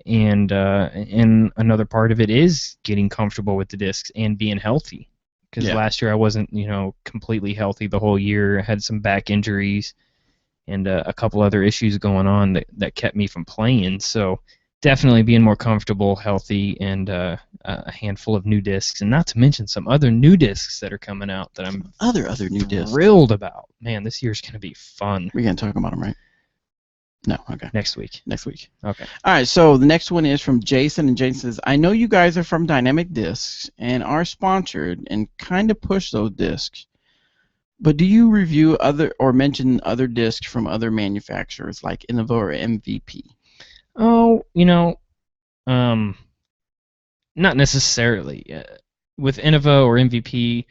And another part of it is getting comfortable with the discs and being healthy. Because last year I wasn't, completely healthy the whole year. I had some back injuries and a couple other issues going on that kept me from playing. So definitely being more comfortable, healthy, and a handful of new discs, and not to mention some other new discs that are coming out that I'm other new discs thrilled about. Man, this year's gonna be fun. We're gonna talk about them, right? No, okay. Next week. Okay. All right, so the next one is from Jason, and Jason says, "I know you guys are from Dynamic Discs and are sponsored and kind of push those discs, but do you review or mention other discs from other manufacturers like Innova or MVP?" Oh, not necessarily. With Innova or MVP,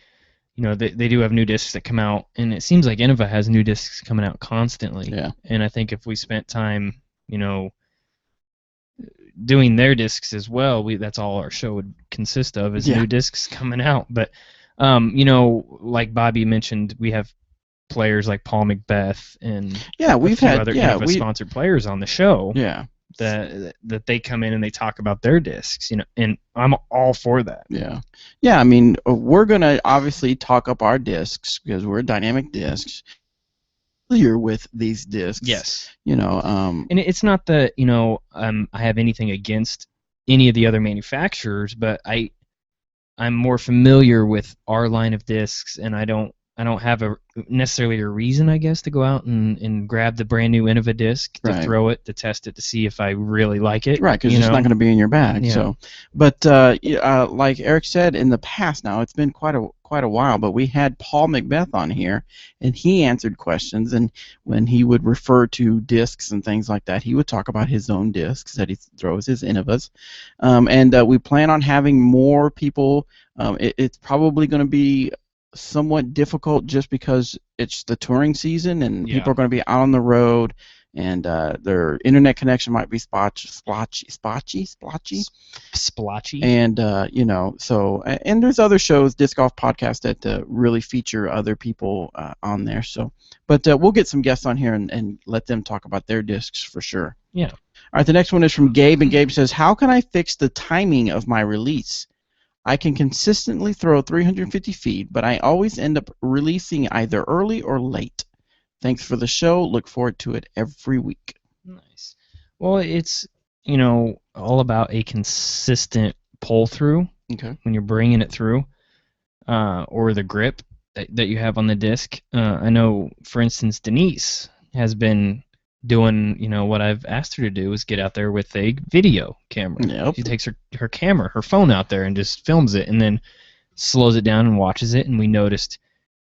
they do have new discs that come out, and it seems like Innova has new discs coming out constantly. Yeah. And I think if we spent time, doing their discs as well, that's all our show would consist of is new discs coming out. But, like Bobby mentioned, we have players like Paul Macbeth and we've had other sponsored players on the show. Yeah. That they come in and they talk about their discs, and I'm all for that. Yeah. I mean, we're gonna obviously talk up our discs because we're Dynamic Discs. Familiar with these discs. Yes. And it's not that I have anything against any of the other manufacturers, but I'm more familiar with our line of discs, and I don't have necessarily a reason, I guess, to go out and grab the brand new Innova disc to throw it, to test it, to see if I really like it. Right, because it's not going to be in your bag. Yeah. So, but like Eric said, in the past, now it's been quite a while, but we had Paul Macbeth on here, and he answered questions. And when he would refer to discs and things like that, he would talk about his own discs that he throws, his Innovas. And we plan on having more people. It's probably going to be somewhat difficult just because it's the touring season and people are going to be out on the road, and their internet connection might be splotchy, and so, and there's other shows, disc golf podcasts, that really feature other people on there. So, but we'll get some guests on here and let them talk about their discs for sure. Yeah. All right, the next one is from Gabe, and Gabe says, "How can I fix the timing of my release? I can consistently throw 350 feet, but I always end up releasing either early or late. Thanks for the show. Look forward to it every week." Nice. Well, it's, all about a consistent pull through. Okay. When you're bringing it through, or the grip that you have on the disc. I know, for instance, Denise has been doing, what I've asked her to do is get out there with a video camera. Yep. She takes her camera, her phone out there, and just films it, and then slows it down and watches it. And we noticed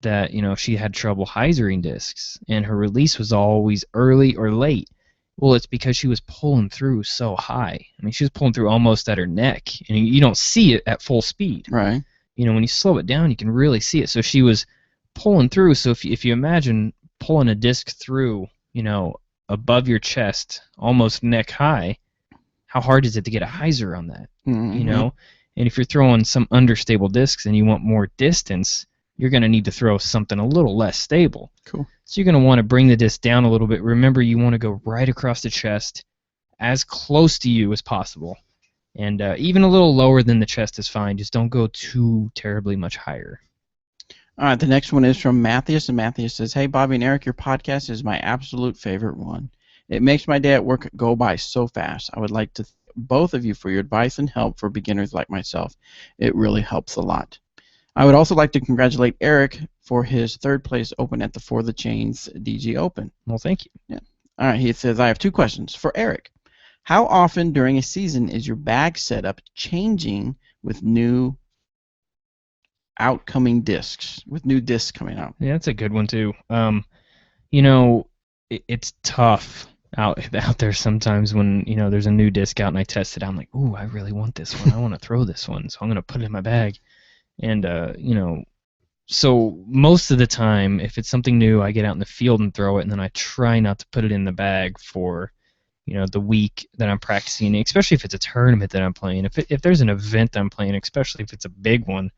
that, she had trouble hyzering discs, and her release was always early or late. Well, it's because she was pulling through so high. I mean, she was pulling through almost at her neck, and you don't see it at full speed. Right. When you slow it down, you can really see it. So she was pulling through. So if you imagine pulling a disc through, above your chest, almost neck high, how hard is it to get a hyzer on that? Mm-hmm. And if you're throwing some understable discs and you want more distance, you're going to need to throw something a little less stable. Cool. So you're going to want to bring the disc down a little bit. Remember, you want to go right across the chest, as close to you as possible. And even a little lower than the chest is fine. Just don't go too terribly much higher. All right, the next one is from Matthias, and Matthias says, "Hey, Bobby and Eric, your podcast is my absolute favorite one. It makes my day at work go by so fast. I would like to thank both of you for your advice and help for beginners like myself. It really helps a lot. I would also like to congratulate Eric for his third place open at the For the Chains DG Open." Well, thank you. Yeah. All right, he says, "I have two questions for Eric. How often during a season is your bag setup changing with new outcoming discs, with new discs coming out?" Yeah, that's a good one too. It's tough out there sometimes when there's a new disc out and I test it. I'm like, ooh, I really want this one. I want to throw this one, so I'm gonna put it in my bag. And so most of the time, if it's something new, I get out in the field and throw it, and then I try not to put it in the bag for the week that I'm practicing, especially if it's a tournament that I'm playing. If there's an event I'm playing, especially if it's a big one,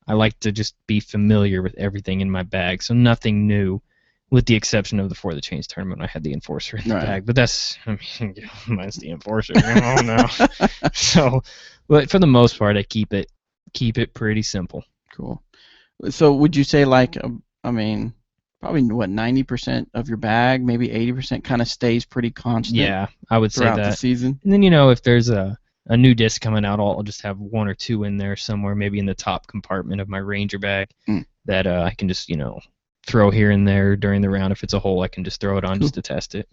I like to just be familiar with everything in my bag, so nothing new, with the exception of the For the Chains tournament. I had the Enforcer in the bag, but that's mine's the Enforcer. Oh no. So, but for the most part, I keep it pretty simple. Cool. So would you say, like, probably what, 90% of your bag, maybe 80% kind of stays pretty constant? Yeah, I would say that. Throughout the season? And then if there's a new disc coming out, I'll just have one or two in there somewhere, maybe in the top compartment of my Ranger bag that I can just throw here and there during the round. If it's a hole, I can just throw it on just to test it.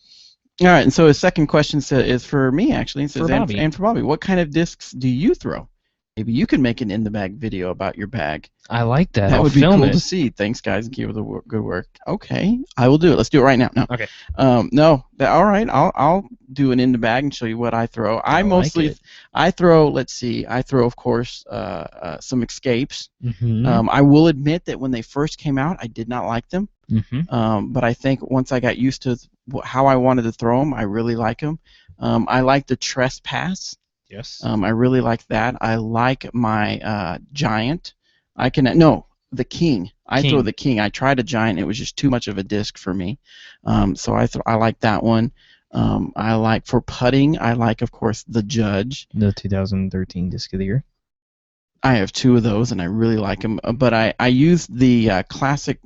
All right, and so his second question is for me, actually. It says, for Bobby. And for Bobby, what kind of discs do you throw? Maybe you can make an in-the-bag video about your bag. I like that. That I'll would be film cool it. to see. Thanks, guys, and keep up the good work. Okay, I will do it. Let's do it right now. No. Okay. No. All right. I'll do an in the bag and show you what I throw. I throw. Let's see. I throw, of course, some escapes. Mm-hmm. I will admit that when they first came out, I did not like them. Mm-hmm. But I think once I got used to how I wanted to throw them, I really like them. I like the Trespass. Yes. I really like that. I like my Giant. The King. I throw the King. I tried a Giant. It was just too much of a disc for me. So I like that one. I like, for putting, I like, of course, the Judge. The 2013 Disc of the Year. I have two of those, and I really like them. But I use the Classic,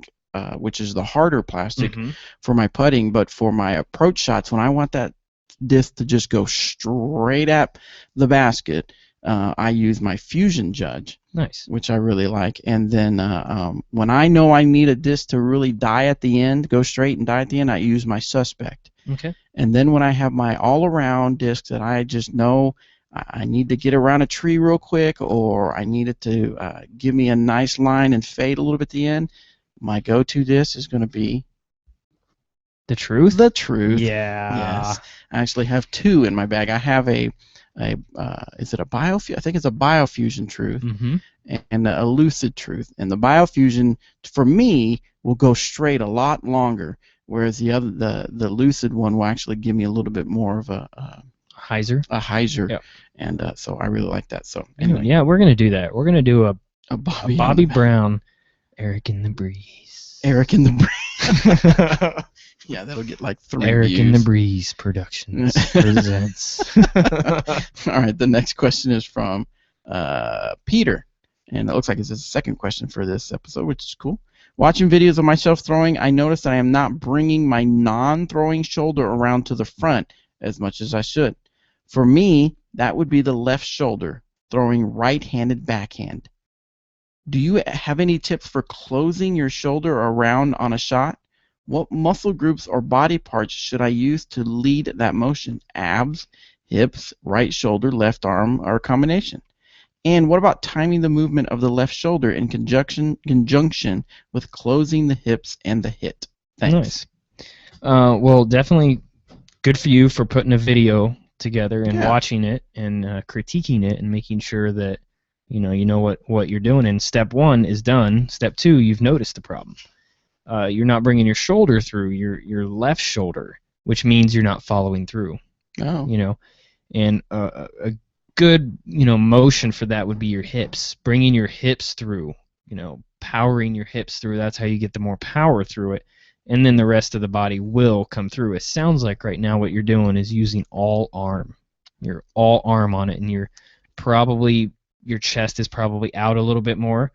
which is the harder plastic, for my putting. But for my approach shots, when I want that disc to just go straight at the basket, I use my Fusion Judge. Nice. Which I really like. And then when I know I need a disc to really die at the end, go straight and die at the end, I use my Suspect. Okay. And then when I have my all-around disc that I just know I need to get around a tree real quick, or I need it to give me a nice line and fade a little bit at the end, my go-to disc is going to be the Truth? The Truth. Yeah. Yes. I actually have two in my bag. I have is it a Biofusion? I think it's a Biofusion Truth and a Lucid Truth. And the Biofusion, for me, will go straight a lot longer, whereas the Lucid one will actually give me a little bit more of a Hyzer. A Hyzer. Yep. And so I really like that. So anyway. Yeah, we're gonna do that. We're gonna do a Bobby Brown, Eric in the Breeze. Eric in the Breeze. Yeah, that'll get like 3 Eric views. in the Breeze Productions presents. All right, the next question is from Peter, and it looks like it's his second question for this episode, which is cool. Watching videos of myself throwing, I noticed that I am not bringing my non-throwing shoulder around to the front as much as I should. For me, that would be the left shoulder, throwing right-handed backhand. Do you have any tips for closing your shoulder around on a shot? What muscle groups or body parts should I use to lead that motion? Abs, hips, right shoulder, left arm, or a combination? And what about timing the movement of the left shoulder in conjunction with closing the hips and the hit? Thanks. Nice. Well, definitely good for you for putting a video together and Yeah. watching it and critiquing it and making sure that you know what you're doing. And step 1 is done. Step 2, you've noticed the problem. You're not bringing your shoulder through your left shoulder, which means you're not following through. Oh. You know, and a good motion for that would be your hips, bringing your hips through. Powering your hips through. That's how you get the more power through it. And then the rest of the body will come through. It sounds like right now what you're doing is using all arm. You're all arm on it, and your chest is probably out a little bit more,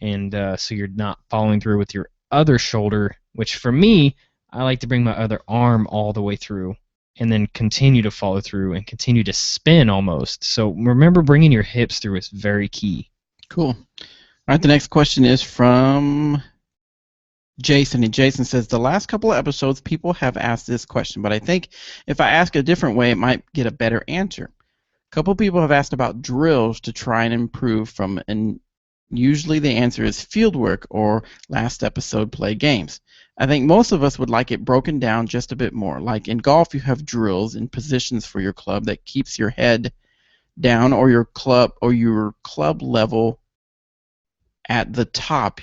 and so you're not following through with your other shoulder, which for me, I like to bring my other arm all the way through and then continue to follow through and continue to spin almost. So remember, bringing your hips through is very key. Cool. All right, the next question is from Jason, and Jason says, the last couple of episodes, people have asked this question, but I think if I ask a different way, it might get a better answer. A couple people have asked about drills to try and improve from, and usually the answer is field work or last episode play games. I think most of us would like it broken down just a bit more. Like in golf, you have drills and positions for your club that keeps your head down or your club level at the top.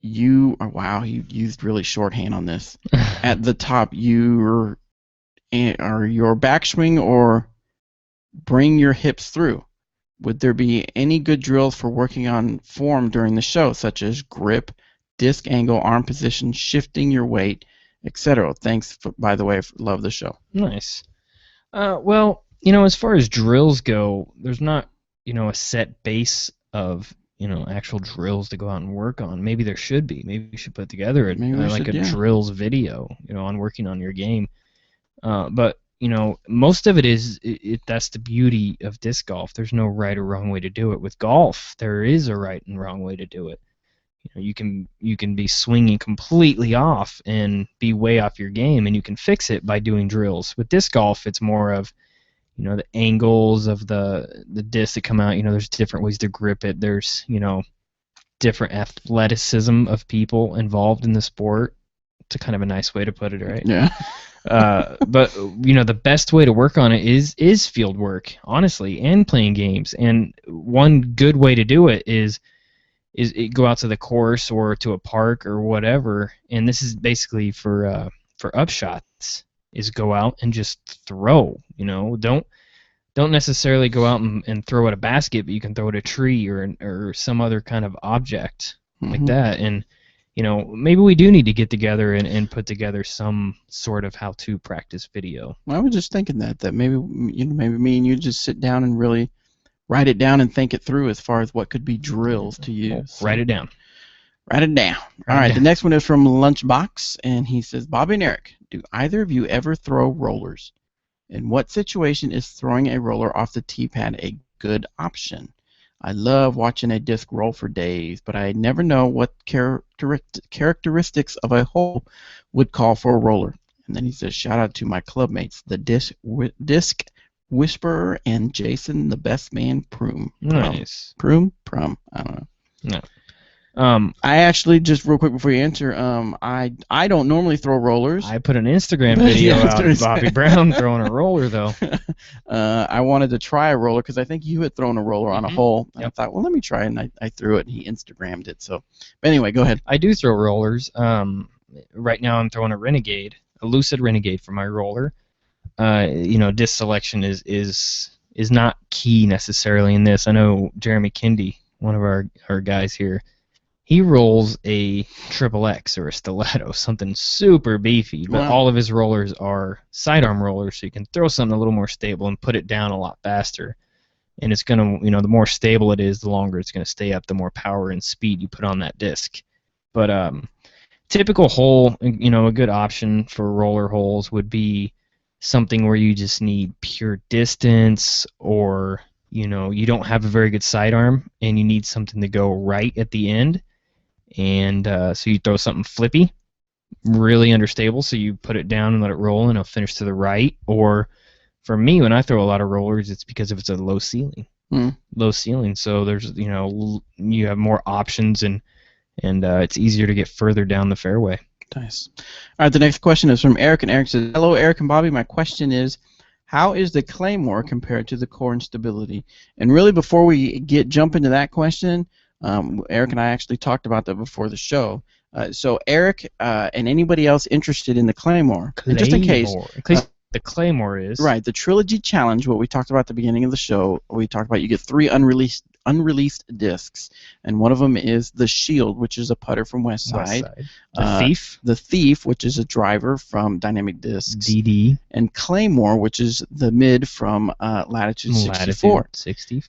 Wow, you used really shorthand on this. At the top, your backswing or bring your hips through. Would there be any good drills for working on form during the show, such as grip, disc angle, arm position, shifting your weight, etc.? Thanks, by the way, love the show. Nice. Well, as far as drills go, there's not, a set base of actual drills to go out and work on. Maybe there should be. Maybe we should put together a drills video, on working on your game. But most of it is that's the beauty of disc golf. There's no right or wrong way to do it. With golf, there is a right and wrong way to do it. You can be swinging completely off and be way off your game, and you can fix it by doing drills. With disc golf, it's more of the angles of the discs that come out. There's different ways to grip it. There's different athleticism of people involved in the sport. It's a kind of a nice way to put it, right? Yeah. But the best way to work on it is field work, honestly, and playing games. And one good way to do it is go out to the course or to a park or whatever. And this is basically for upshots. Is go out and just throw. Don't necessarily go out and throw at a basket, but you can throw at a tree or some other kind of object like that. And maybe we do need to get together and put together some sort of how-to practice video. Well, I was just thinking that maybe maybe me and you just sit down and really write it down and think it through as far as what could be drills to use. Write it down. Write it down. All right, the next one is from Lunchbox, and he says, Bobby and Eric, do either of you ever throw rollers? In what situation is throwing a roller off the tee pad a good option? I love watching a disc roll for days, but I never know what characteristics of a hole would call for a roller. And then he says, shout out to my club mates, the disc Whisperer and Jason, the best man, Prum. Nice. Prum? I don't know. No. I actually, just real quick before you answer, I don't normally throw rollers. I put an Instagram video out of Bobby Brown throwing a roller, though. I wanted to try a roller because I think you had thrown a roller on a hole. And Yep. I thought, well, let me try it, and I threw it, and he Instagrammed it. So, but anyway, go ahead. I do throw rollers. Right now I'm throwing a Lucid Renegade for my roller. Disc selection is not key necessarily in this. I know Jeremy Kindy, one of our guys here, he rolls a Triple X or a Stiletto, something super beefy, but all of his rollers are sidearm rollers, so you can throw something a little more stable and put it down a lot faster. And it's going to, the more stable it is, the longer it's going to stay up, the more power and speed you put on that disc. But typical hole, a good option for roller holes would be something where you just need pure distance, or you don't have a very good sidearm and you need something to go right at the end. And so you throw something flippy, really understable, so you put it down and let it roll and it'll finish to the right. Or for me, when I throw a lot of rollers, it's because if it's a low ceiling. Low ceiling, so there's you have more options and it's easier to get further down the fairway. Nice. All right, the next question is from Eric, and Eric says, "Hello, Eric and Bobby. My question is, how is the Claymore compared to the core instability?" And really, before we jump into that question, Eric and I actually talked about that before the show. So Eric and anybody else interested in the Claymore, and just in case, the Claymore is right, the Trilogy Challenge, what we talked about at the beginning of the show, we talked about you get 3 unreleased discs, and one of them is the Shield, which is a putter from Westside. The Thief, which is a driver from Dynamic Discs. DD. And Claymore, which is the mid from Latitude 64.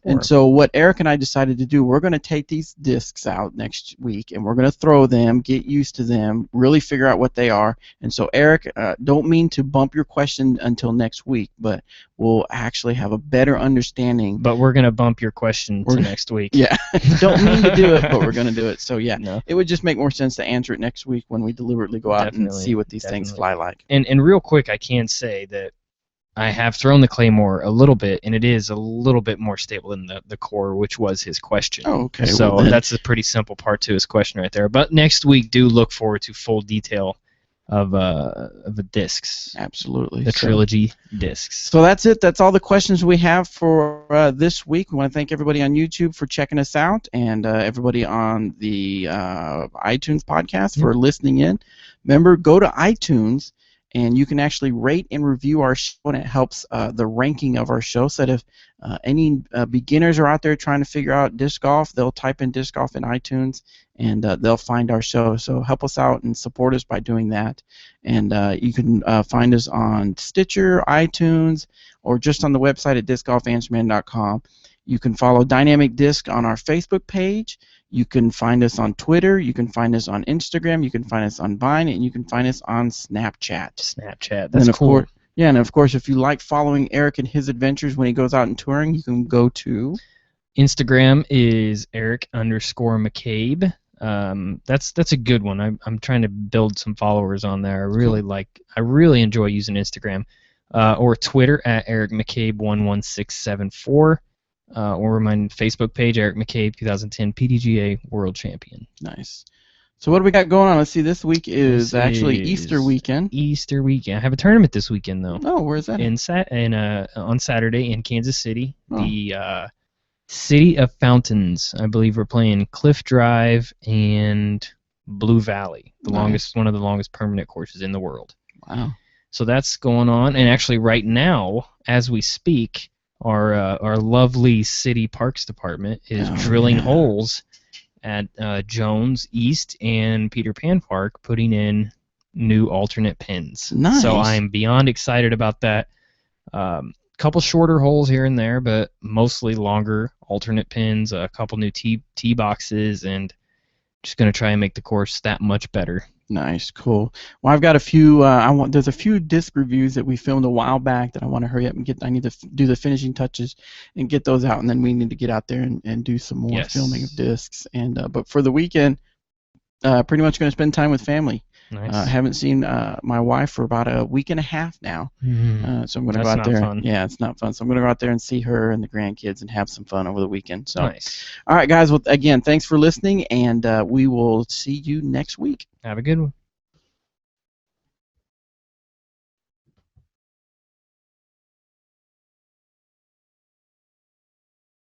And so what Eric and I decided to do, we're going to take these discs out next week, and we're going to throw them, get used to them, really figure out what they are. And so Eric, don't mean to bump your question until next week, but we'll actually have a better understanding. But we're going to bump your question to next week. Yeah. Don't mean to do it, but we're going to do it. So, yeah, it would just make more sense to answer it next week when we deliberately go out and see what these things fly like. And real quick, I can say that I have thrown the Claymore a little bit, and it is a little bit more stable than the core, which was his question. Oh, okay. So that's a pretty simple part to his question right there. But next week, do look forward to full detail of the discs. Absolutely. The Trilogy discs. So that's it. That's all the questions we have for this week. We want to thank everybody on YouTube for checking us out, and everybody on the iTunes podcast for listening in. Remember, go to iTunes, and you can actually rate and review our show, and it helps the ranking of our show. So that if any beginners are out there trying to figure out disc golf, they'll type in disc golf in iTunes, and they'll find our show. So help us out and support us by doing that. And you can find us on Stitcher, iTunes, or just on the website at discgolfanswerman.com. You can follow Dynamic Disc on our Facebook page. You can find us on Twitter. You can find us on Instagram. You can find us on Vine, and you can find us on Snapchat. That's cool. Yeah, and of course, if you like following Eric and his adventures when he goes out and touring, you can go to Instagram is Eric_McCabe. That's a good one. I'm trying to build some followers on there. I really enjoy using Instagram. Or Twitter at EricMcCabe11674. Or my Facebook page, Eric McCabe 2010 PDGA World Champion. Nice. So what do we got going on? Let's see. This week is actually Easter weekend. I have a tournament this weekend though. Oh, where's that? On Saturday in Kansas City. Oh. The City of Fountains. I believe we're playing Cliff Drive and Blue Valley, one of the longest permanent courses in the world. Wow. So that's going on, and actually right now, as we speak, our lovely city parks department is drilling holes at Jones East and Peter Pan Park, putting in new alternate pins. Nice. So I'm beyond excited about that. Couple shorter holes here and there, but mostly longer alternate pins, a couple new tee boxes, and just going to try and make the course that much better. Nice, cool. Well, I've got a few. There's a few disc reviews that we filmed a while back that I want to hurry up and get. I need to do the finishing touches and get those out, and then we need to get out there and do some more filming of discs. And but for the weekend, pretty much going to spend time with family. Nice. I haven't seen my wife for about a week and a half now. Mm-hmm. So I'm going to go out there. Fun. Yeah, it's not fun. So I'm going to go out there and see her and the grandkids and have some fun over the weekend. So, nice. All right, guys. Well, again, thanks for listening, and we will see you next week. Have a good one.